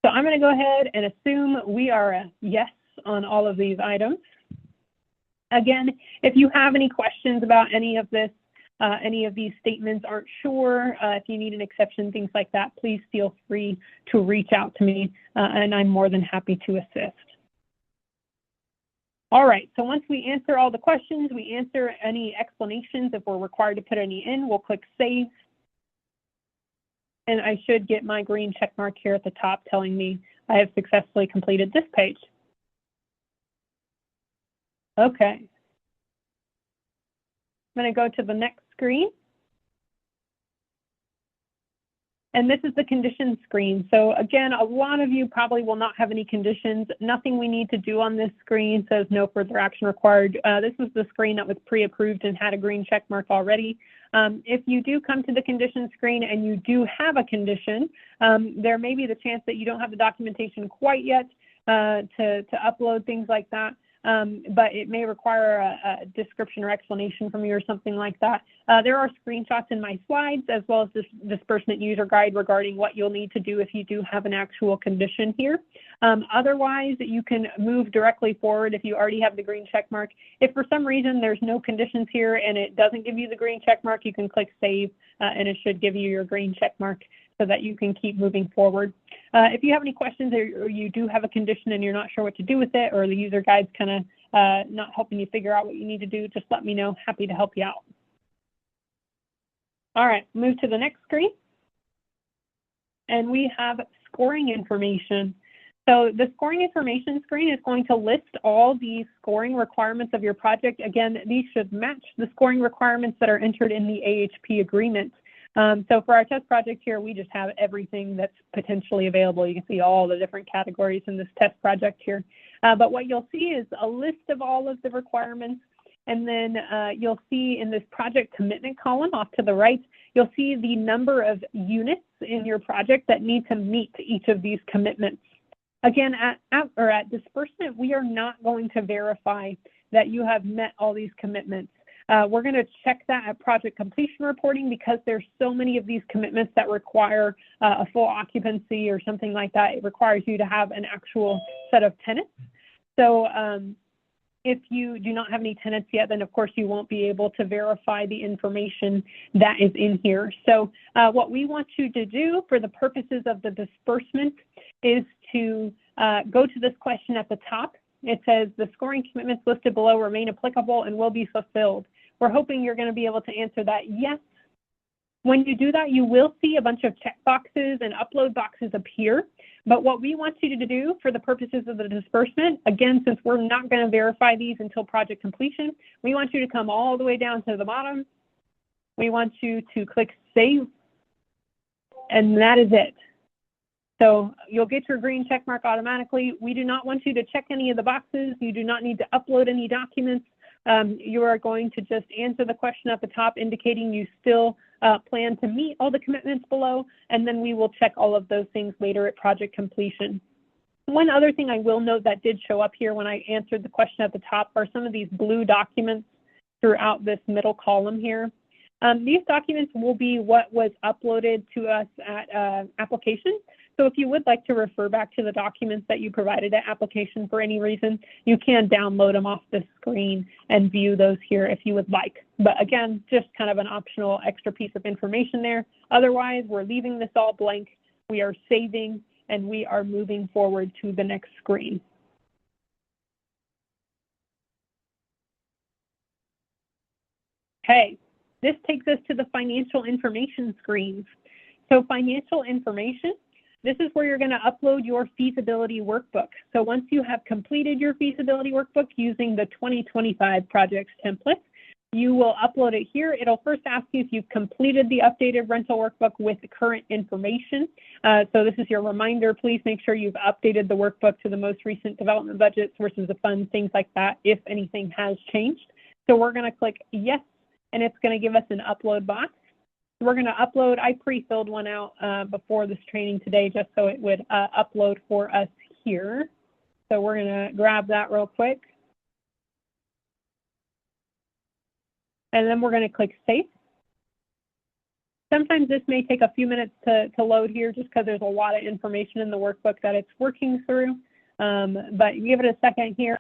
So I'm going to go ahead and assume we are a yes on all of these items. Again, if you have any questions about any of this, any of these statements, aren't sure, if you need an exception, things like that, please feel free to reach out to me, and I'm more than happy to assist. All right, so once we answer all the questions, we answer any explanations. If we're required to put any in, we'll click save. And I should get my green check mark here at the top telling me I have successfully completed this page. Okay. I'm going to go to the next screen. And this is the conditions screen. So again, a lot of you probably will not have any conditions. Nothing we need to do on this screen says no further action required. This was the screen that was pre-approved and had a green check mark already. If you do come to the condition screen and you do have a condition, there may be the chance that you don't have the documentation quite yet to upload things like that. But it may require a description or explanation from you or something like that. There are screenshots in my slides as well as this disbursement user guide regarding what you'll need to do if you do have an actual condition here. Otherwise, you can move directly forward if you already have the green check mark. If for some reason there's no conditions here and it doesn't give you the green check mark, you can click save and it should give you your green check mark. so that you can keep moving forward. If you have any questions or you do have a condition and you're not sure what to do with it, or the user guide's kind of not helping you figure out what you need to do, just let me know. Happy to help you out. All right, move to the next screen. And we have scoring information. So the scoring information screen is going to list all the scoring requirements of your project. Again, these should match the scoring requirements that are entered in the AHP agreement. So for our test project here, we just have everything that's potentially available. You can see all the different categories in this test project here. But what you'll see is a list of all of the requirements. And then you'll see in this project commitment column off to the right, you'll see the number of units in your project that need to meet each of these commitments. Again, at disbursement, we are not going to verify that you have met all these commitments. We're going to check that at project completion reporting because there's so many of these commitments that require a full occupancy or something like that. It requires you to have an actual set of tenants. So if you do not have any tenants yet, then of course you won't be able to verify the information that is in here. So what we want you to do for the purposes of the disbursement is to go to this question at the top. It says the scoring commitments listed below remain applicable and will be fulfilled. We're hoping you're going to be able to answer that yes. When you do that, you will see a bunch of check boxes and upload boxes appear. But what we want you to do for the purposes of the disbursement, again, since we're not going to verify these until project completion, we want you to come all the way down to the bottom. We want you to click Save, and that is it. So you'll get your green check mark automatically. We do not want you to check any of the boxes. You do not need to upload any documents. You are going to just answer the question at the top indicating you still plan to meet all the commitments below, and then we will check all of those things later at project completion. One other thing I will note that did show up here when I answered the question at the top are some of these blue documents throughout this middle column here. These documents will be what was uploaded to us at application. So if you would like to refer back to the documents that you provided at application for any reason, you can download them off the screen and view those here if you would like. But again, just kind of an optional extra piece of information there. Otherwise, we're leaving this all blank. We are saving and we are moving forward to the next screen. Okay, this takes us to the financial information screens. So financial information, this is where you're going to upload your feasibility workbook. So once you have completed your feasibility workbook using the 2025 projects template, you will upload it here. It'll first ask you if you've completed the updated rental workbook with the current information. So this is your reminder. Please make sure you've updated the workbook to the most recent development budget, sources of funds, things like that, if anything has changed. So we're going to click yes, and it's going to give us an upload box. We're going to upload. I pre-filled one out before this training today just so it would upload for us here. So we're going to grab that real quick. And then we're going to click Save. Sometimes this may take a few minutes to load here just because there's a lot of information in the workbook that it's working through. But give it a second here.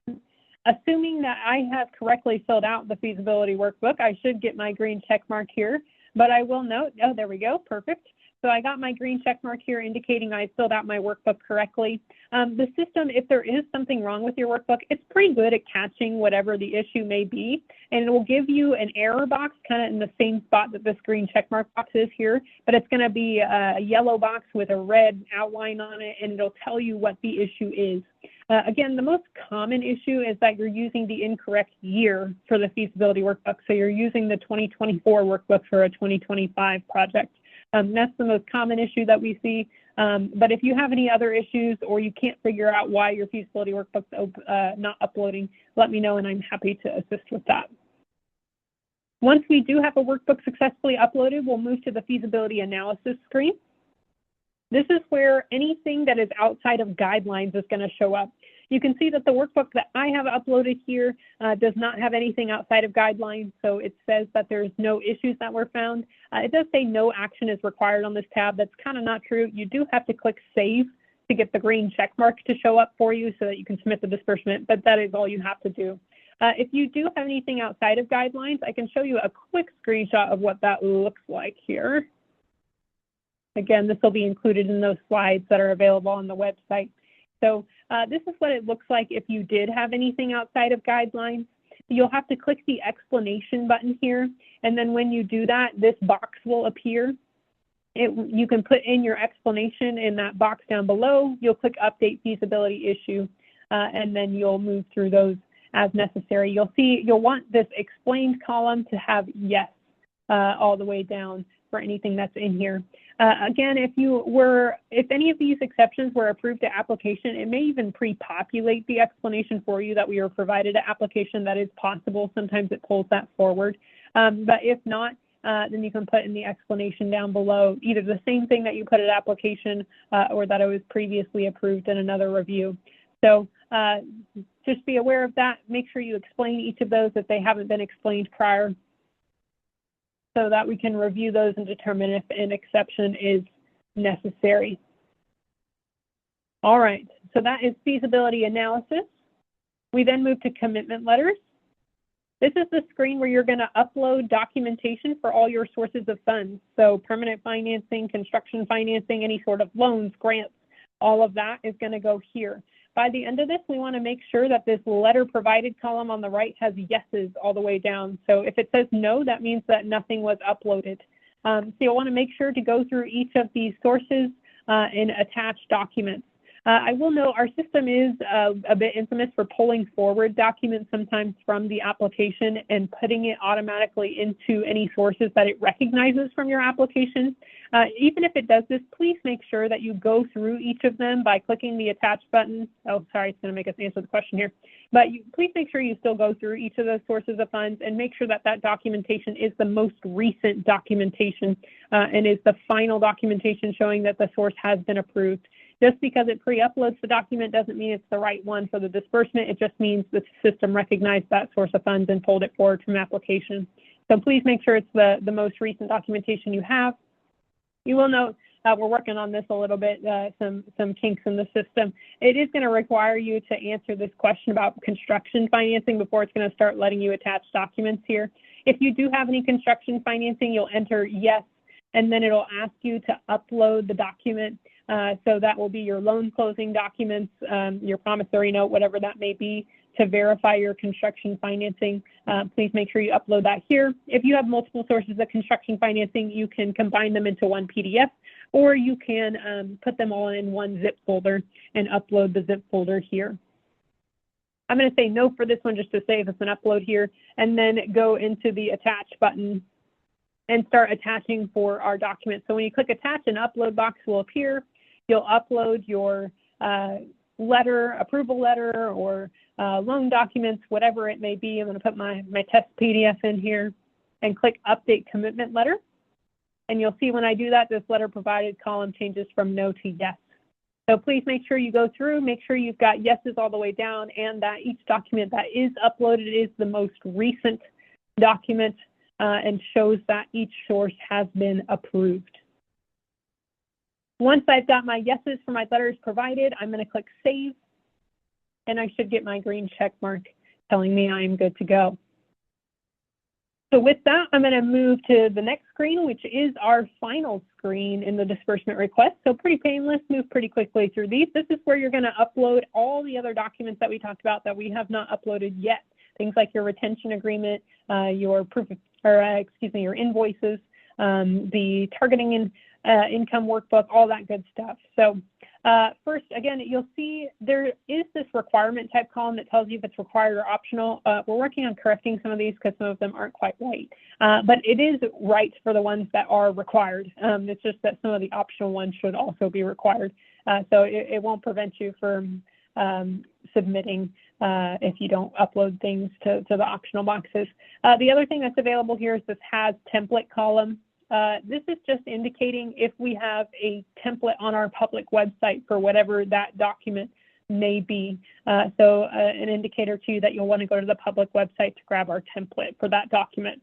Assuming that I have correctly filled out the feasibility workbook, I should get my green check mark here. But I will note, oh, there we go, perfect. So I got my green check mark here indicating I filled out my workbook correctly. The system, if there is something wrong with your workbook, it's pretty good at catching whatever the issue may be. And it will give you an error box kind of in the same spot that this green check mark box is here. But it's going to be a yellow box with a red outline on it, and it'll tell you what the issue is. Again, the most common issue is that you're using the incorrect year for the feasibility workbook. So you're using the 2024 workbook for a 2025 project. That's the most common issue that we see. But if you have any other issues or you can't figure out why your feasibility workbook's not uploading, let me know and I'm happy to assist with that. Once we do have a workbook successfully uploaded, we'll move to the feasibility analysis screen. This is where anything that is outside of guidelines is going to show up. You can see that the workbook that I have uploaded here does not have anything outside of guidelines, so it says that there's no issues that were found. It does say no action is required on this tab. That's kind of not true. You do have to click Save to get the green check mark to show up for you so that you can submit the disbursement, but that is all you have to do. If you do have anything outside of guidelines, I can show you a quick screenshot of what that looks like here. Again, this will be included in those slides that are available on the website. So this is what it looks like if you did have anything outside of guidelines. You'll have to click the explanation button here, and then when you do that, this box will appear. You can put in your explanation in that box down below. You'll click Update Feasibility Issue, and then you'll move through those as necessary. You'll want this explained column to have yes all the way down for anything that's in here. Again, if any of these exceptions were approved to application, it may even pre-populate the explanation for you that we were provided an application. That is possible. Sometimes it pulls that forward. But if not, then you can put in the explanation down below, either the same thing that you put at application or that it was previously approved in another review. So just be aware of that. Make sure you explain each of those if they haven't been explained prior, so that we can review those and determine if an exception is necessary. All right, so that is feasibility analysis. We then move to commitment letters. This is the screen where you're going to upload documentation for all your sources of funds. So permanent financing, construction financing, any sort of loans, grants, all of that is going to go here. By the end of this, we want to make sure that this letter provided column on the right has yeses all the way down. So if it says no, that means that nothing was uploaded. So you'll want to make sure to go through each of these sources and attach documents. I will note our system is a bit infamous for pulling forward documents sometimes from the application and putting it automatically into any sources that it recognizes from your application. Even if it does this, please make sure that you go through each of them by clicking the attach button. Oh, sorry, it's going to make us answer the question here. But please make sure you still go through each of those sources of funds and make sure that that documentation is the most recent documentation and is the final documentation showing that the source has been approved. Just because it pre-uploads the document doesn't mean it's the right one for the disbursement. It just means the system recognized that source of funds and pulled it forward from application. So please make sure it's the most recent documentation you have. You will note we're working on this a little bit, some kinks in the system. It is going to require you to answer this question about construction financing before it's going to start letting you attach documents here. If you do have any construction financing, you'll enter yes, and then it'll ask you to upload the document. So that will be your loan closing documents, your promissory note, whatever that may be, to verify your construction financing. Please make sure you upload that here. If you have multiple sources of construction financing, you can combine them into one PDF, or you can put them all in one zip folder and upload the zip folder here. I'm going to say no for this one just to save us an upload here, and then go into the attach button and start attaching for our document. So when you click attach, an upload box will appear. You'll upload your letter, approval letter, or loan documents, whatever it may be. I'm going to put my test PDF in here and click Update Commitment Letter. And you'll see when I do that, this letter provided column changes from no to yes. So please make sure you go through, make sure you've got yeses all the way down, and that each document that is uploaded is the most recent document and shows that each source has been approved. Once I've got my yeses for my letters provided, I'm going to click Save, and I should get my green check mark telling me I am good to go. So with that, I'm going to move to the next screen, which is our final screen in the disbursement request. So pretty painless, move pretty quickly through these. This is where you're going to upload all the other documents that we talked about that we have not uploaded yet. Things like your retention agreement, your your invoices, the targeting and income workbook, all that good stuff. So first, again, you'll see there is this requirement type column that tells you if it's required or optional. We're working on correcting some of these because some of them aren't quite right. But it is right for the ones that are required. It's just that some of the optional ones should also be required. So it won't prevent you from submitting if you don't upload things to the optional boxes. The other thing that's available here is this has template column. This is just indicating if we have a template on our public website for whatever that document may be. So an indicator to you that you'll want to go to the public website to grab our template for that document.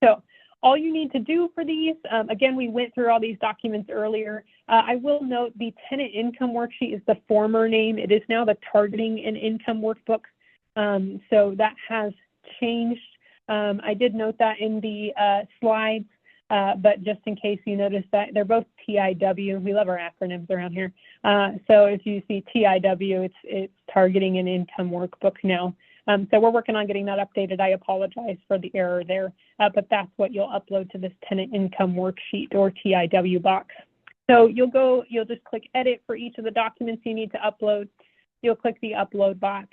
So all you need to do for these, again, we went through all these documents earlier. I will note the tenant income worksheet is the former name. It is now the targeting and income workbook. So that has changed. I did note that in the slides. but just in case you notice that they're both TIW. We love our acronyms around here. So if you see TIW, it's targeting an income workbook now. So we're working on getting that updated. I apologize for the error there, but that's what you'll upload to this tenant income worksheet or TIW box. So you'll just click edit for each of the documents you need to upload. You'll click the upload box.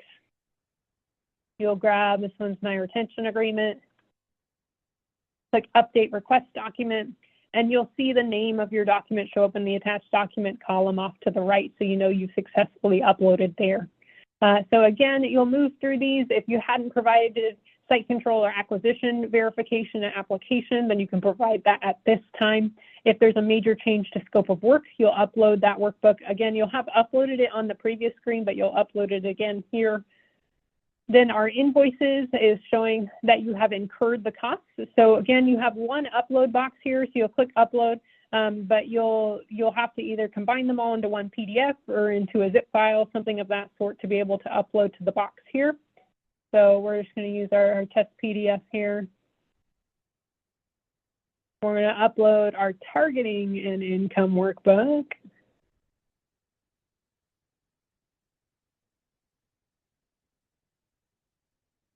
You'll grab this one's my retention agreement. Click update request document, and you'll see the name of your document show up in the attached document column off to the right, so you know you've successfully uploaded there. So again, you'll move through these. If you hadn't provided site control or acquisition verification and application, then you can provide that at this time. If there's a major change to scope of work, you'll upload that workbook. Again, you'll have uploaded it on the previous screen, but you'll upload it again here. Then our invoices is showing that you have incurred the costs. So again, you have one upload box here, so you'll click upload, but you'll have to either combine them all into one PDF or into a zip file, something of that sort, to be able to upload to the box here. So we're just going to use our test PDF here. We're going to upload our targeting and income workbook.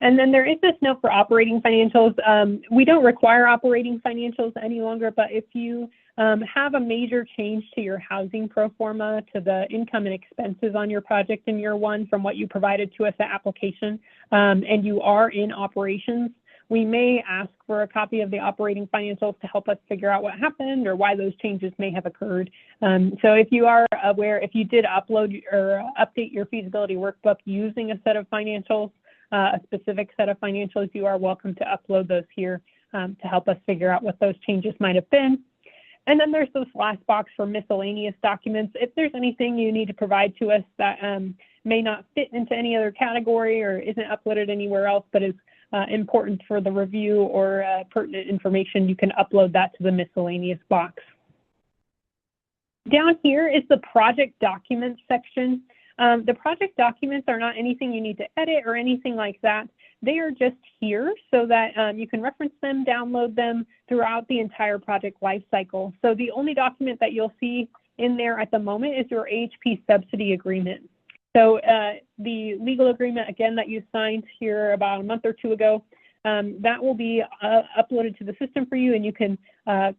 And then there is this note for operating financials. We don't require operating financials any longer, but if you have a major change to your housing pro forma, to the income and expenses on your project in year one from what you provided to us at application, and you are in operations, we may ask for a copy of the operating financials to help us figure out what happened or why those changes may have occurred. So if you are aware, if you did upload or update your feasibility workbook using a set of financials, a specific set of financials, you are welcome to upload those here to help us figure out what those changes might have been. And then there's this last box for miscellaneous documents. If there's anything you need to provide to us that may not fit into any other category or isn't uploaded anywhere else, but is important for the review or pertinent information, you can upload that to the miscellaneous box. Down here is the project documents section. The project documents are not anything you need to edit or anything like that. They are just here so that you can reference them, download them throughout the entire project lifecycle. So the only document that you'll see in there at the moment is your AHP subsidy agreement. So the legal agreement, again, that you signed here about a month or two ago, that will be uploaded to the system for you, and you can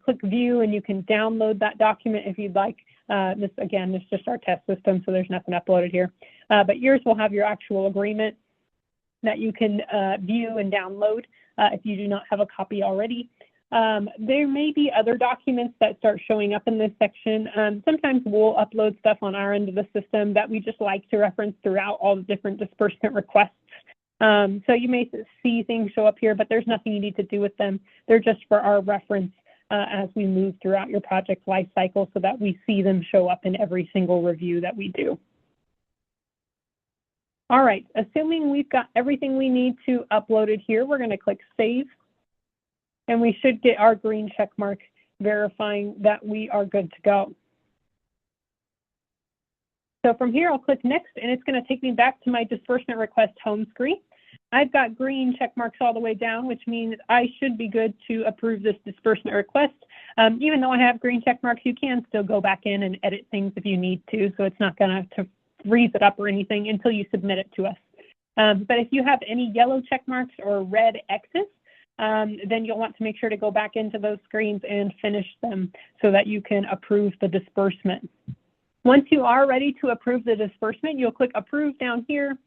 click view and you can download that document if you'd like. This is just our test system, so there's nothing uploaded here. But yours will have your actual agreement that you can view and download if you do not have a copy already. There may be other documents that start showing up in this section. Sometimes we'll upload stuff on our end of the system that we just like to reference throughout all the different disbursement requests. So you may see things show up here, but there's nothing you need to do with them. They're just for our reference as we move throughout your project life cycle so that we see them show up in every single review that we do. All right, assuming we've got everything we need to upload it here, we're going to click Save, and we should get our green check mark verifying that we are good to go. So from here, I'll click Next, and it's going to take me back to my disbursement request home screen. I've got green check marks all the way down, which means I should be good to approve this disbursement request. Even though I have green check marks, you can still go back in and edit things if you need to, so it's not going to freeze it up or anything until you submit it to us. But if you have any yellow check marks or red X's, then you'll want to make sure to go back into those screens and finish them so that you can approve the disbursement. Once you are ready to approve the disbursement, you'll click Approve down here.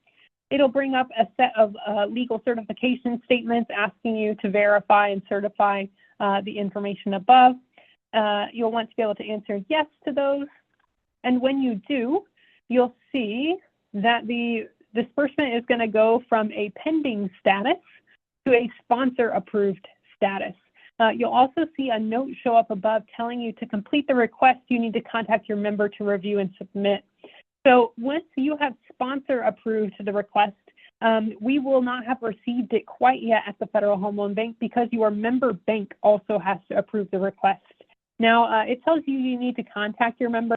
It'll bring up a set of legal certification statements asking you to verify and certify the information above. You'll want to be able to answer yes to those. And when you do, you'll see that the disbursement is going to go from a pending status to a sponsor approved status. You'll also see a note show up above telling you to complete the request, you need to contact your member to review and submit. So once you have sponsor approved the request, we will not have received it quite yet at the Federal Home Loan Bank because your member bank also has to approve the request. Now, it tells you you need to contact your member.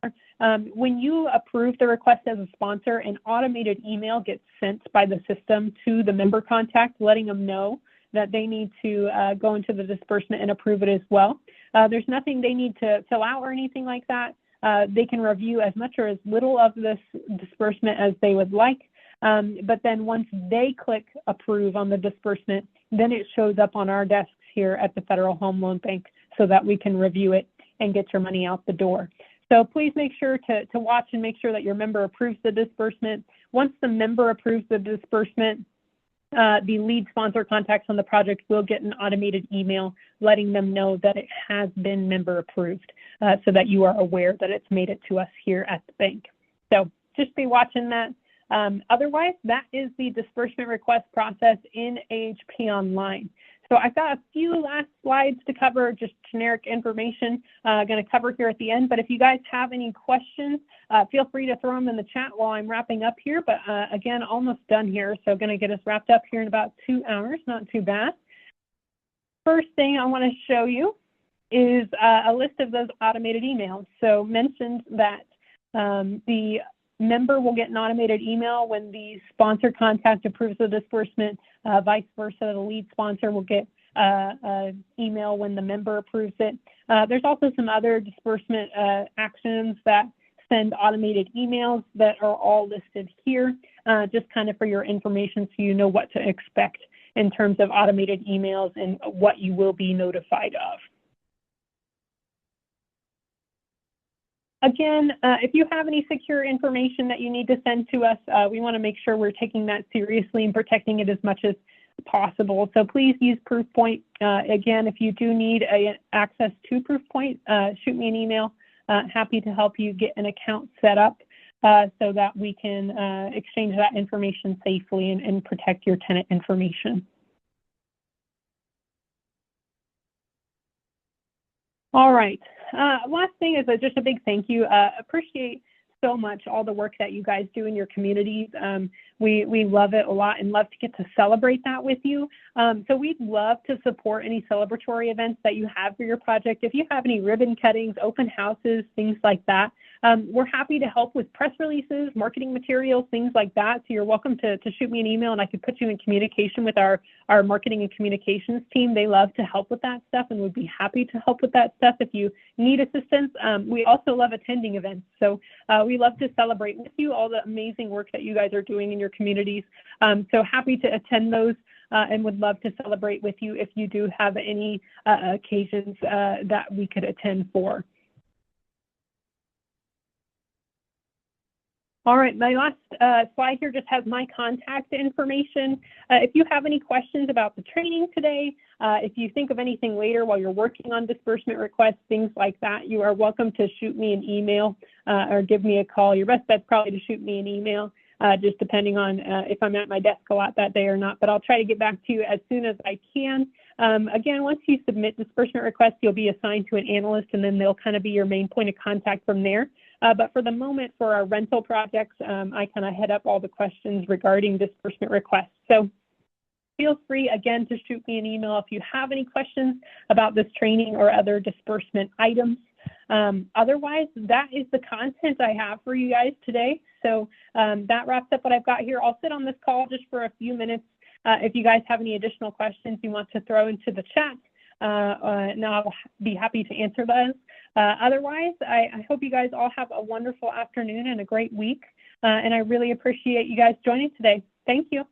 When you approve the request as a sponsor, an automated email gets sent by the system to the member contact, letting them know that they need to go into the disbursement and approve it as well. There's nothing they need to fill out or anything like that. They can review as much or as little of this disbursement as they would like. But then once they click approve on the disbursement, then it shows up on our desks here at the Federal Home Loan Bank so that we can review it and get your money out the door. So please make sure to watch and make sure that your member approves the disbursement. Once the member approves the disbursement, the lead sponsor contacts on the project will get an automated email letting them know that it has been member approved, so that you are aware that it's made it to us here at the bank. So just be watching that. Otherwise, that is the disbursement request process in AHP Online. So I've got a few last slides to cover, just generic information going to cover here at the end. But if you guys have any questions, feel free to throw them in the chat while I'm wrapping up here. But again, almost done here. So going to get us wrapped up here in about 2 hours, not too bad. First thing I want to show you is a list of those automated emails. So mentioned that the member will get an automated email when the sponsor contact approves the disbursement. Vice versa, the lead sponsor will get an email when the member approves it. There's also some other disbursement actions that send automated emails that are all listed here, just kind of for your information so you know what to expect in terms of automated emails and what you will be notified of. Again, if you have any secure information that you need to send to us, we want to make sure we're taking that seriously and protecting it as much as possible. So please use Proofpoint. Again, if you do need access to Proofpoint, shoot me an email. Happy to help you get an account set up so that we can exchange that information safely and protect your tenant information. All right. Last thing is just a big thank you. Appreciate so much all the work that you guys do in your communities. We love it a lot and love to get to celebrate that with you. So we'd love to support any celebratory events that you have for your project. If you have any ribbon cuttings, open houses, things like that, we're happy to help with press releases, marketing materials, things like that. So you're welcome to shoot me an email and I could put you in communication with our marketing and communications team. They love to help with that stuff and would be happy to help with that stuff if you need assistance. We also love attending events. So we love to celebrate with you all the amazing work that you guys are doing in your communities. So happy to attend those and would love to celebrate with you if you do have any occasions that we could attend for. All right, my last slide here just has my contact information. If you have any questions about the training today, if you think of anything later while you're working on disbursement requests, things like that, you are welcome to shoot me an email or give me a call. Your best bet's probably to shoot me an email, just depending on if I'm at my desk a lot that day or not, but I'll try to get back to you as soon as I can. Again, once you submit disbursement requests, you'll be assigned to an analyst and then they'll kind of be your main point of contact from there. But for the moment, for our rental projects, I kind of head up all the questions regarding disbursement requests. So feel free, again, to shoot me an email if you have any questions about this training or other disbursement items. Otherwise, that is the content I have for you guys today. So that wraps up what I've got here. I'll sit on this call just for a few minutes. If you guys have any additional questions you want to throw into the chat, now I'll be happy to answer those. Otherwise, I hope you guys all have a wonderful afternoon and a great week. And I really appreciate you guys joining today. Thank you.